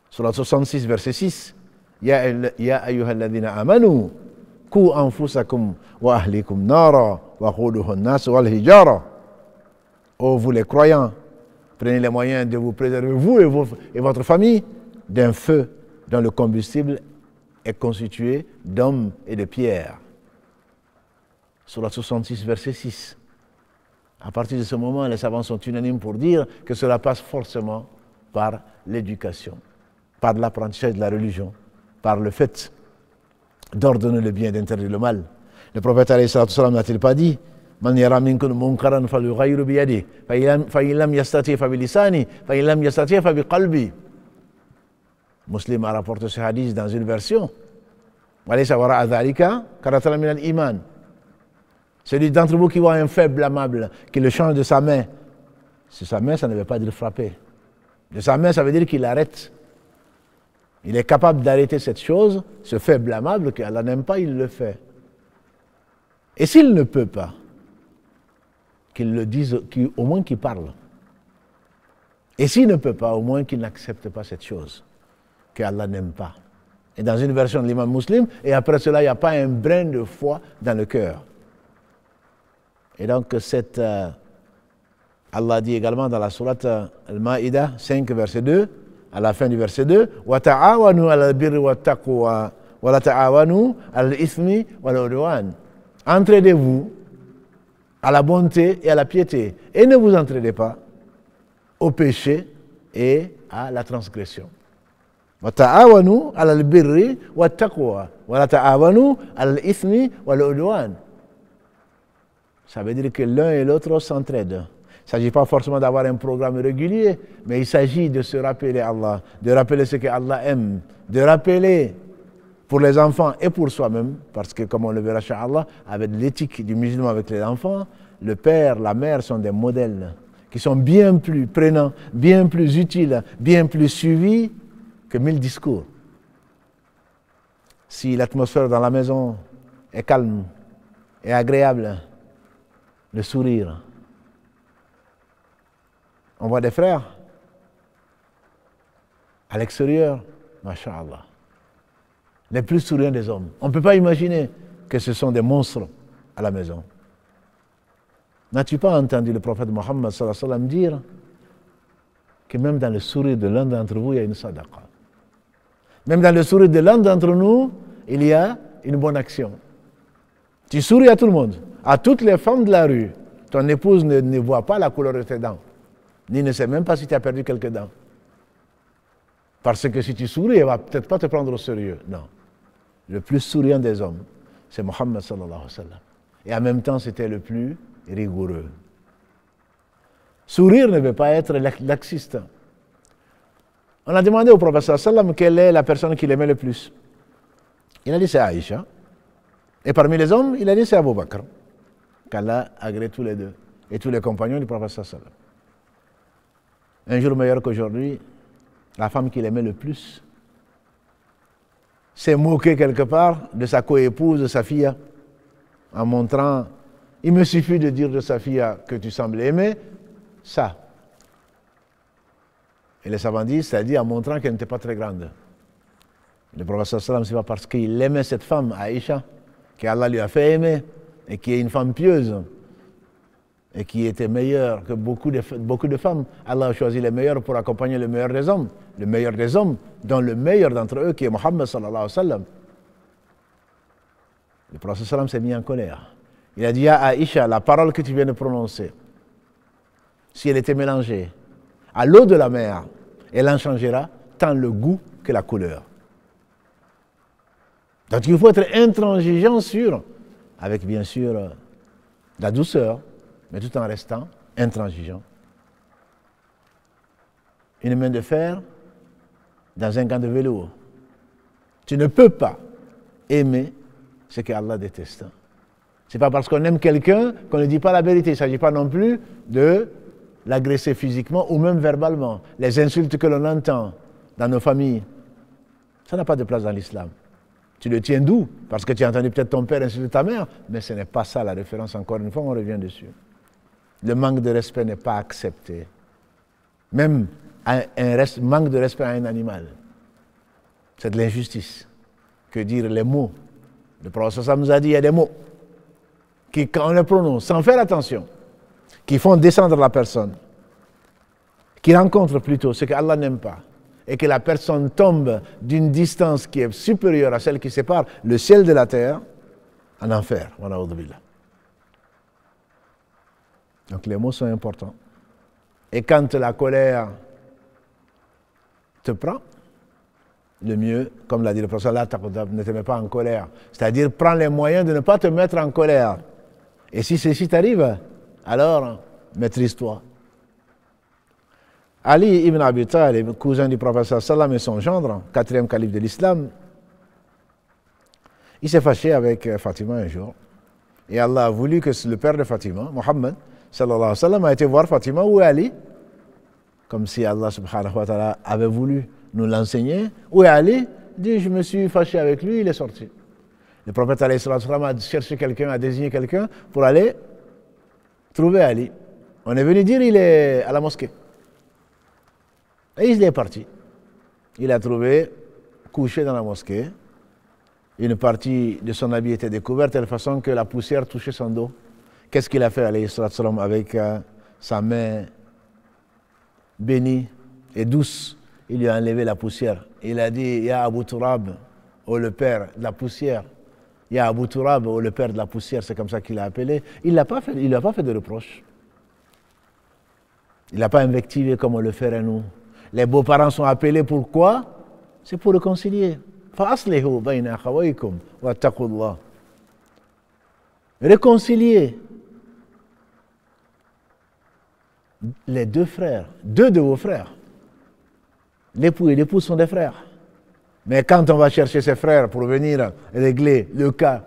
sourate 66, verset 6, Ya ayyuhalladhina amanu, ku anfusakum wa ahlikum nara, wa khuduhun nas wal hijara. Oh, vous les croyants, prenez les moyens de vous préserver, vous et votre famille, d'un feu dont le combustible est constitué d'hommes et de pierres. Sourate 66, verset 6. À partir de ce moment, les savants sont unanimes pour dire que cela passe forcément par l'éducation, par l'apprentissage de la religion, par le fait d'ordonner le bien et d'interdire le mal. Le prophète alayhi salatu wassalam n'a-t-il pas dit من يرى منكم منكرا فليغير بيده فإن لم يستطع فبلسانه فإن لم يستطع فبقلبه. Muslim a rapporté ce hadith dans une version. Celui d'entre vous qui voit un faible amable, qui le change de sa main, sa main, ça ne veut pas dire frapper. De sa main, ça veut dire qu'il arrête. Il est capable d'arrêter cette chose, ce faible amable qu'Allah n'aime pas, il le fait. Et s'il ne peut pas, qu'il le dise, au moins qu'il parle. Et s'il ne peut pas, au moins qu'il n'accepte pas cette chose qu'Allah n'aime pas. Et dans une version de l'imam Muslim, et après cela, il n'y a pas un brin de foi dans le cœur. Et donc, Allah dit également dans la sourate Al-Ma'ida 5, verset 2, à la fin du verset 2, وَتَعَاوَنُوا عَلَى الْبِرِّ وَالتَّقْوَى وَلَا تَعَاوَنُوا عَلَى الْإِثْمِ وَالْعُدْوَانِ. Entraidez-vous à la bonté et à la piété, et ne vous entraidez pas au péché et à la transgression. وَتَعَاوَنُوا عَلَى الْبِرِّ وَالتَّقْوَى وَلَا تَعَاوَنُوا عَلَى الْإِثْمِ وَالْعُدْوَانِ. Ça veut dire que l'un et l'autre s'entraident. Il ne s'agit pas forcément d'avoir un programme régulier, mais il s'agit de se rappeler Allah, de rappeler ce que Allah aime, de rappeler pour les enfants et pour soi-même, parce que comme on le verra, Inch'Allah, avec l'éthique du musulman avec les enfants, le père, la mère sont des modèles qui sont bien plus prenants, bien plus utiles, bien plus suivis que 1000 discours. Si l'atmosphère dans la maison est calme et agréable, le sourire. On voit des frères à l'extérieur, masha'Allah, les plus souriants des hommes. On ne peut pas imaginer que ce sont des monstres à la maison. N'as-tu pas entendu le prophète Mohammed sallallahu alayhi wa sallam dire que même dans le sourire de l'un d'entre vous, il y a une sadaqa. Même dans le sourire de l'un d'entre nous, il y a une bonne action. Tu souris à tout le monde, à toutes les femmes de la rue. Ton épouse ne voit pas la couleur de tes dents, ni ne sait même pas si tu as perdu quelques dents. Parce que si tu souris, elle ne va peut-être pas te prendre au sérieux. Non. Le plus souriant des hommes, c'est Mohammed sallallahu alayhi wa sallam. Et en même temps, c'était le plus rigoureux. Sourire ne veut pas être laxiste. On a demandé au prophète sallallahu alayhi wa sallam quelle est la personne qu'il aimait le plus. Il a dit c'est Aïcha. Et parmi les hommes, il a dit c'est Abu Bakr, qu'Allah a agréé tous les deux, et tous les compagnons du prophète sallallahu alayhi wa sallam. Un jour meilleur qu'aujourd'hui, la femme qu'il aimait le plus s'est moquée quelque part de sa coépouse, de sa fille, en montrant, il me suffit de dire de sa fille que tu sembles aimer ça. Et les savants disent, c'est-à-dire en montrant qu'elle n'était pas très grande. Le prophète sallallahu alayhi wa sallam, c'est pas parce qu'il aimait cette femme, Aïcha, qu'Allah lui a fait aimer, et qui est une femme pieuse, et qui était meilleure que beaucoup de femmes. Allah a choisi les meilleurs pour accompagner le meilleur des hommes, dont le meilleur d'entre eux qui est Mohammed sallallahu alayhi wa sallam. Le prophète sallallahu alayhi wa sallam s'est mis en colère. Il a dit à Aïcha, la parole que tu viens de prononcer, si elle était mélangée à l'eau de la mer, elle en changera tant le goût que la couleur. Donc il faut être intransigeant avec bien sûr la douceur, mais tout en restant intransigeant. Une main de fer dans un gant de velours. Tu ne peux pas aimer ce que Allah déteste. Ce n'est pas parce qu'on aime quelqu'un qu'on ne dit pas la vérité. Il ne s'agit pas non plus de l'agresser physiquement ou même verbalement. Les insultes que l'on entend dans nos familles, ça n'a pas de place dans l'islam. Tu le tiens d'où? Parce que tu as entendu peut-être ton père insulter ta mère, mais ce n'est pas ça la référence, encore une fois, on revient dessus. Le manque de respect n'est pas accepté. Même manque de respect à un animal. C'est de l'injustice. Que dire les mots? Le prophète nous a dit, il y a des mots qui, quand on les prononce, sans faire attention, qui font descendre la personne, qui rencontrent plutôt ce qu'Allah n'aime pas, et que la personne tombe d'une distance qui est supérieure à celle qui sépare le ciel de la terre, en enfer. Donc les mots sont importants. Et quand la colère te prend, le mieux, comme l'a dit le prophète, ne te mets pas en colère. C'est-à-dire, prends les moyens de ne pas te mettre en colère. Et si ceci t'arrive, alors maîtrise-toi. Ali ibn Abi Talib, cousin du prophète sallam et son gendre, quatrième calife de l'islam, il s'est fâché avec Fatima un jour. Et Allah a voulu que le père de Fatima, Mohammed, sallallahu alayhi wa sallam, a été voir Fatima où est Ali. Comme si Allah subhanahu wa ta'ala avait voulu nous l'enseigner. Où est Ali? Il dit, je me suis fâché avec lui, il est sorti. Le prophète alayhi wa sallam a cherché quelqu'un, a désigné quelqu'un pour aller trouver Ali. On est venu dire, il est à la mosquée. Et il est parti. Il a trouvé, couché dans la mosquée, une partie de son habit était découverte de telle façon que la poussière touchait son dos. Qu'est-ce qu'il a fait, alayhi salam, avec sa main bénie et douce? Il lui a enlevé la poussière. Il a dit, Ya Abu Turab, oh le père de la poussière. Ya Abu Turab, oh le père de la poussière, c'est comme ça qu'il l'a appelé. Il ne lui a pas fait de reproche. Il n'a pas invectivé comme on le ferait nous. Les beaux-parents sont appelés pourquoi? C'est pour réconcilier. فَأَصْلِحُوا بَيْنَ أَخَوَيْكُمْ وَاتَّقُوا اللَّهَ. Réconcilier les deux frères, deux de vos frères. L'époux et l'épouse sont des frères. Mais quand on va chercher ses frères pour venir régler le cas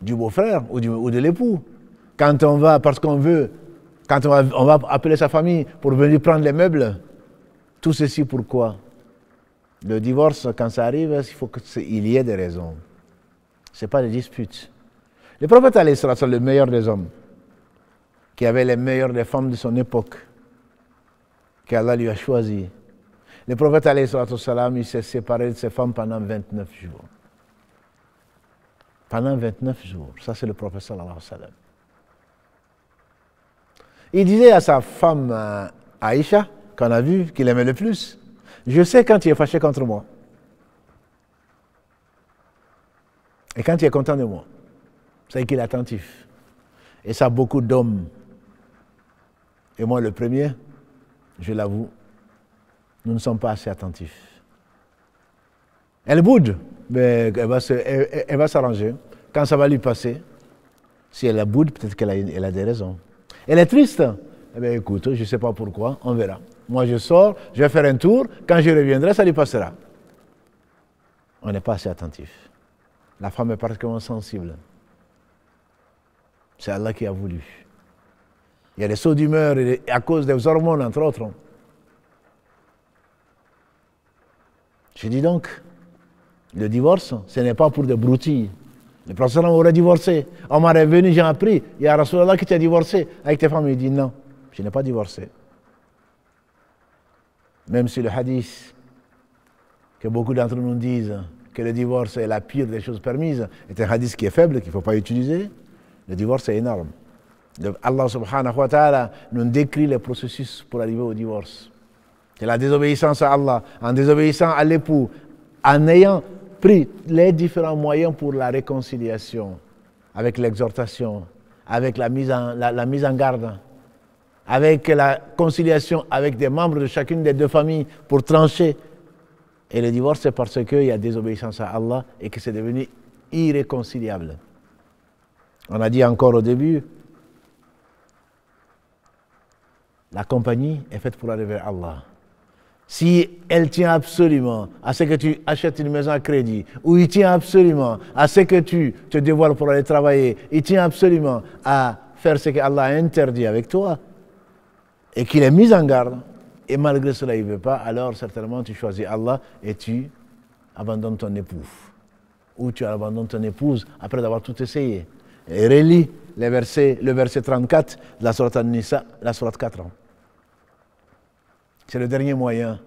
du beau-frère ou de l'époux, quand on va, parce qu'on veut, quand on va appeler sa famille pour venir prendre les meubles, tout ceci pourquoi? Le divorce, quand ça arrive, il faut qu'il y ait des raisons. Ce n'est pas des disputes. Le prophète, le meilleur des hommes, qui avait les meilleures des femmes de son époque, qu'Allah lui a choisi. Le prophète, il s'est séparé de ses femmes pendant 29 jours. Pendant 29 jours. Ça, c'est le prophète, sallallahu alayhi wa sallam. Il disait à sa femme, Aïcha, qu'on a vu, qu'il aimait le plus, je sais quand tu es fâché contre moi. Et quand tu es content de moi. C'est qu'il est attentif. Et ça, beaucoup d'hommes. Et moi, le premier, je l'avoue, nous ne sommes pas assez attentifs. Elle boude, mais elle va s'arranger. Quand ça va lui passer, si elle boude, peut-être qu'elle a des raisons. Elle est triste. Eh bien, écoute, je ne sais pas pourquoi, on verra. Moi, je sors, je vais faire un tour. Quand je reviendrai, ça lui passera. On n'est pas assez attentif. La femme est particulièrement sensible. C'est Allah qui a voulu. Il y a des sauts d'humeur à cause des hormones, entre autres. Je dis donc, le divorce, ce n'est pas pour des broutilles. Le prophète aurait divorcé. Omar est venu, j'ai appris. Il y a Rasulallah qui t'a divorcé avec tes femmes. Il dit non, je n'ai pas divorcé. Même si le hadith, que beaucoup d'entre nous disent que le divorce est la pire des choses permises, est un hadith qui est faible, qu'il ne faut pas utiliser, le divorce est énorme. Allah subhanahu wa ta'ala nous décrit les processus pour arriver au divorce. C'est la désobéissance à Allah, en désobéissant à l'époux, en ayant pris les différents moyens pour la réconciliation, avec l'exhortation, avec la mise en garde, avec la conciliation avec des membres de chacune des deux familles pour trancher. Et le divorce, c'est parce qu'il y a désobéissance à Allah et que c'est devenu irréconciliable. On a dit encore au début, la compagnie est faite pour arriver à Allah. Si elle tient absolument à ce que tu achètes une maison à crédit, ou il tient absolument à ce que tu te dévoiles pour aller travailler, il tient absolument à faire ce que Allah a interdit avec toi, et qu'il est mis en garde, et malgré cela il ne veut pas, alors certainement tu choisis Allah et tu abandonnes ton époux. Ou tu abandonnes ton épouse après avoir tout essayé. Et relis le verset 34 de la sourate An-Nisa, la sourate 4 ans. C'est le dernier moyen,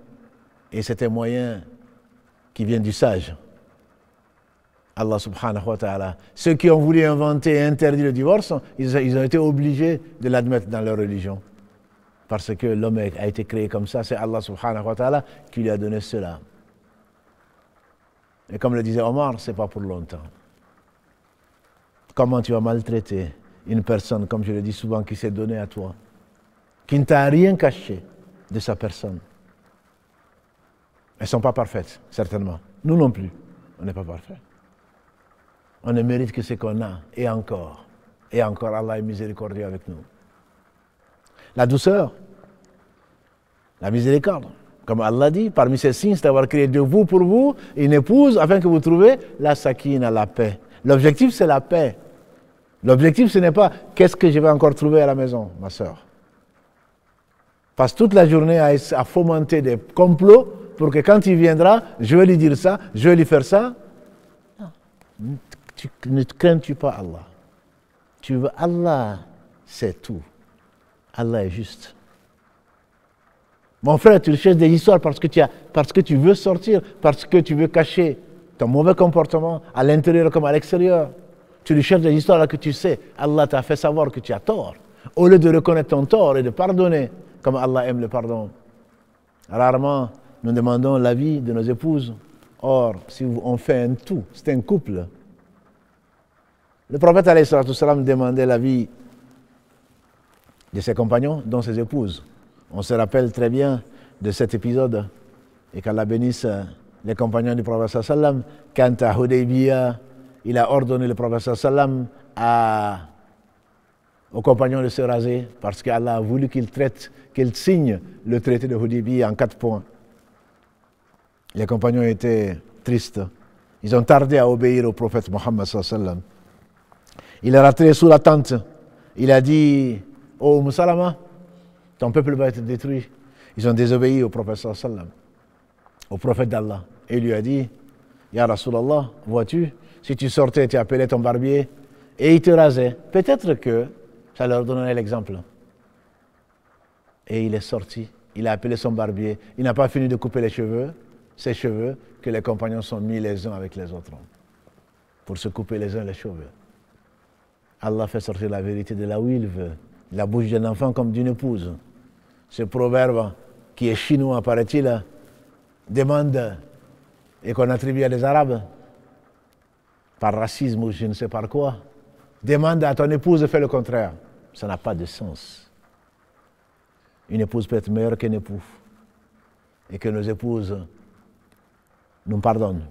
et c'est un moyen qui vient du sage. Allah subhanahu wa ta'ala. Ceux qui ont voulu inventer et interdire le divorce, ils ont été obligés de l'admettre dans leur religion. Parce que l'homme a été créé comme ça, c'est Allah subhanahu wa ta'ala qui lui a donné cela. Et comme le disait Omar, ce n'est pas pour longtemps. Comment tu vas maltraiter une personne, comme je le dis souvent, qui s'est donnée à toi, qui ne t'a rien caché de sa personne. Elles ne sont pas parfaites, certainement. Nous non plus, on n'est pas parfaits. On ne mérite que ce qu'on a, et encore. Et encore, Allah est miséricordieux avec nous. La douceur, la miséricorde. Comme Allah dit, parmi ces signes, c'est d'avoir créé de vous pour vous une épouse afin que vous trouviez la sakina, la paix. L'objectif, c'est la paix. L'objectif, ce n'est pas qu'est-ce que je vais encore trouver à la maison, ma soeur. Passe toute la journée à fomenter des complots pour que quand il viendra, je vais lui dire ça, je vais lui faire ça. Non. Ne crains-tu pas Allah? Tu veux Allah, c'est tout. Allah est juste. Mon frère, tu cherches des histoires parce que tu veux sortir, parce que tu veux cacher ton mauvais comportement à l'intérieur comme à l'extérieur. Tu lui cherches des histoires là que tu sais, Allah t'a fait savoir que tu as tort. Au lieu de reconnaître ton tort et de pardonner, comme Allah aime le pardon. Rarement, nous demandons l'avis de nos épouses. Or, si on fait un tout, c'est un couple. Le prophète alayhi salatu salam demandait l'avis de ses compagnons, dont ses épouses. On se rappelle très bien de cet épisode, et qu'Allah bénisse les compagnons du prophète sallam, quand à Hudaybiyah, il a ordonné le prophète sallam aux compagnons de se raser, parce qu'Allah a voulu qu'il signe le traité de Hudaybiyah en 4 points. Les compagnons étaient tristes. Ils ont tardé à obéir au prophète Mohammed sallam. Il est rentré sous la tente. Il a dit, ô Salama, ton peuple va être détruit. Ils ont désobéi au prophète sallam, au prophète d'Allah. Et il lui a dit, Ya Rasulallah, vois-tu, si tu sortais, tu appelais ton barbier et il te rasait, peut-être que ça leur donnerait l'exemple. Et il est sorti, il a appelé son barbier, il n'a pas fini de couper ses cheveux, que les compagnons sont mis les uns avec les autres, pour se couper les uns les cheveux. Allah fait sortir la vérité de là où il veut, la bouche d'un enfant comme d'une épouse. Ce proverbe, qui est chinois, paraît-il, demande, et qu'on attribue à des Arabes, par racisme ou je ne sais par quoi, demande à ton épouse de faire le contraire. Ça n'a pas de sens. Une épouse peut être meilleure qu'un époux. Et que nos épouses nous pardonnent.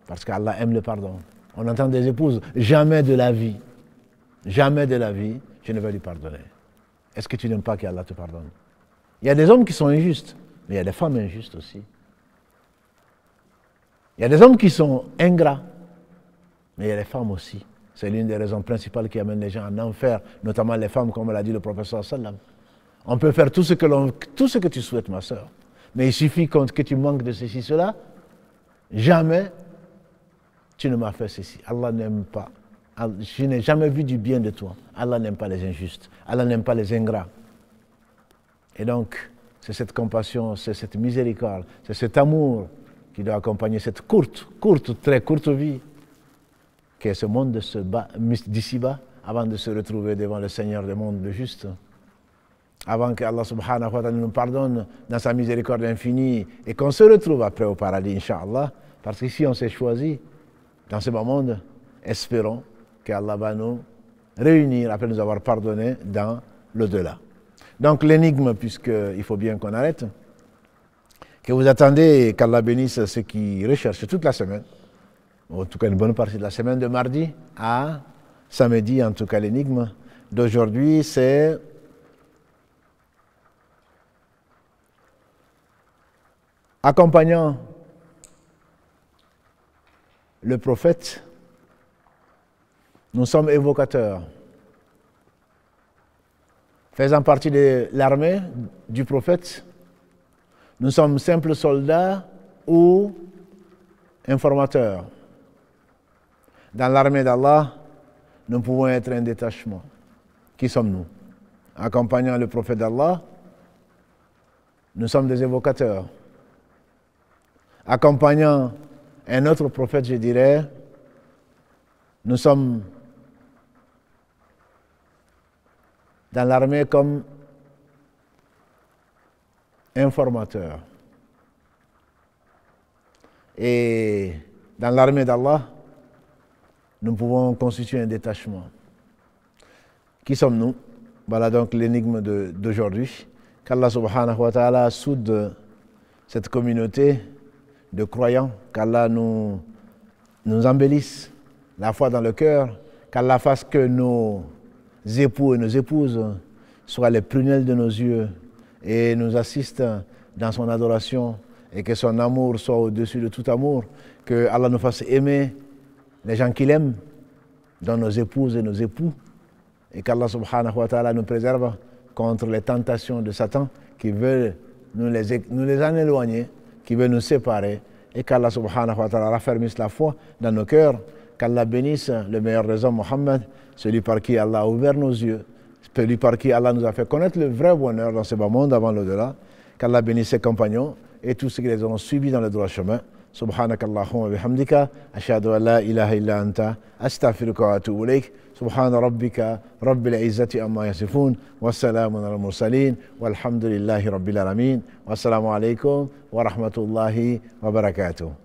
Parce qu'Allah aime le pardon. On entend des épouses, jamais de la vie, je ne vais lui pardonner. Est-ce que tu n'aimes pas qu'Allah te pardonne? Il y a des hommes qui sont injustes, mais il y a des femmes injustes aussi. Il y a des hommes qui sont ingrats, mais il y a des femmes aussi. C'est l'une des raisons principales qui amènent les gens en enfer, notamment les femmes, comme l'a dit le professeur sallam. On peut faire tout ce que tu souhaites, ma soeur. Mais il suffit que tu manques de ceci, cela. Jamais tu ne m'as fait ceci. Allah n'aime pas. Je n'ai jamais vu du bien de toi. Allah n'aime pas les injustes. Allah n'aime pas les ingrats. Et donc, c'est cette compassion, c'est cette miséricorde, c'est cet amour qui doit accompagner cette très courte vie, qui est ce monde d'ici-bas, avant de se retrouver devant le Seigneur des mondes, le juste. Avant que Allah subhanahu wa ta'ala nous pardonne dans sa miséricorde infinie et qu'on se retrouve après au paradis, Inch'Allah. Parce qu'ici, on s'est choisi dans ce bas monde. Espérons qu'Allah va nous réunir après nous avoir pardonné dans l'au-delà. Donc l'énigme, puisqu'il faut bien qu'on arrête, que vous attendez qu'Allah bénisse ceux qui recherchent toute la semaine, en tout cas une bonne partie de la semaine, de mardi à samedi, en tout cas l'énigme d'aujourd'hui, c'est accompagnant le prophète, nous sommes évocateurs. Faisant partie de l'armée du prophète, nous sommes simples soldats ou informateurs. Dans l'armée d'Allah, nous pouvons être un détachement. Qui sommes-nous? Accompagnant le prophète d'Allah, nous sommes des évocateurs. Accompagnant un autre prophète, je dirais, nous sommes dans l'armée comme informateurs. Et dans l'armée d'Allah, nous pouvons constituer un détachement. Qui sommes-nous? Voilà donc l'énigme d'aujourd'hui. Qu'Allah subhanahu wa ta'ala soude cette communauté de croyants, qu'Allah nous embellisse la foi dans le cœur, qu'Allah fasse que nos époux et nos épouses soient les prunelles de nos yeux et nous assiste dans son adoration et que son amour soit au-dessus de tout amour, que Allah nous fasse aimer les gens qu'il aime, dont nos épouses et nos époux, et qu'Allah subhanahu wa ta'ala nous préserve contre les tentations de Satan qui veut nous les en éloigner, qui veut nous séparer, et qu'Allah subhanahu wa ta'ala raffermisse la foi dans nos cœurs, qu'Allah bénisse le meilleur des hommes, Mohammed, celui par qui Allah a ouvert nos yeux, celui par qui Allah nous a fait connaître le vrai bonheur dans ce bas monde avant l'au-delà, qu'Allah bénisse ses compagnons et tous ceux qui les auront suivis dans le droit chemin. Subhanakallahumma bihamdika, ashhadu an la ilaha illa anta, astaghfiruka wa atubu ilayk. Subhana rabbika rabbil izzati amma yasifun, wa salamun ala al-mursalin, walhamdulillahi rabbil alamin. Wassalamu alaykum wa rahmatullahi wa barakatuh.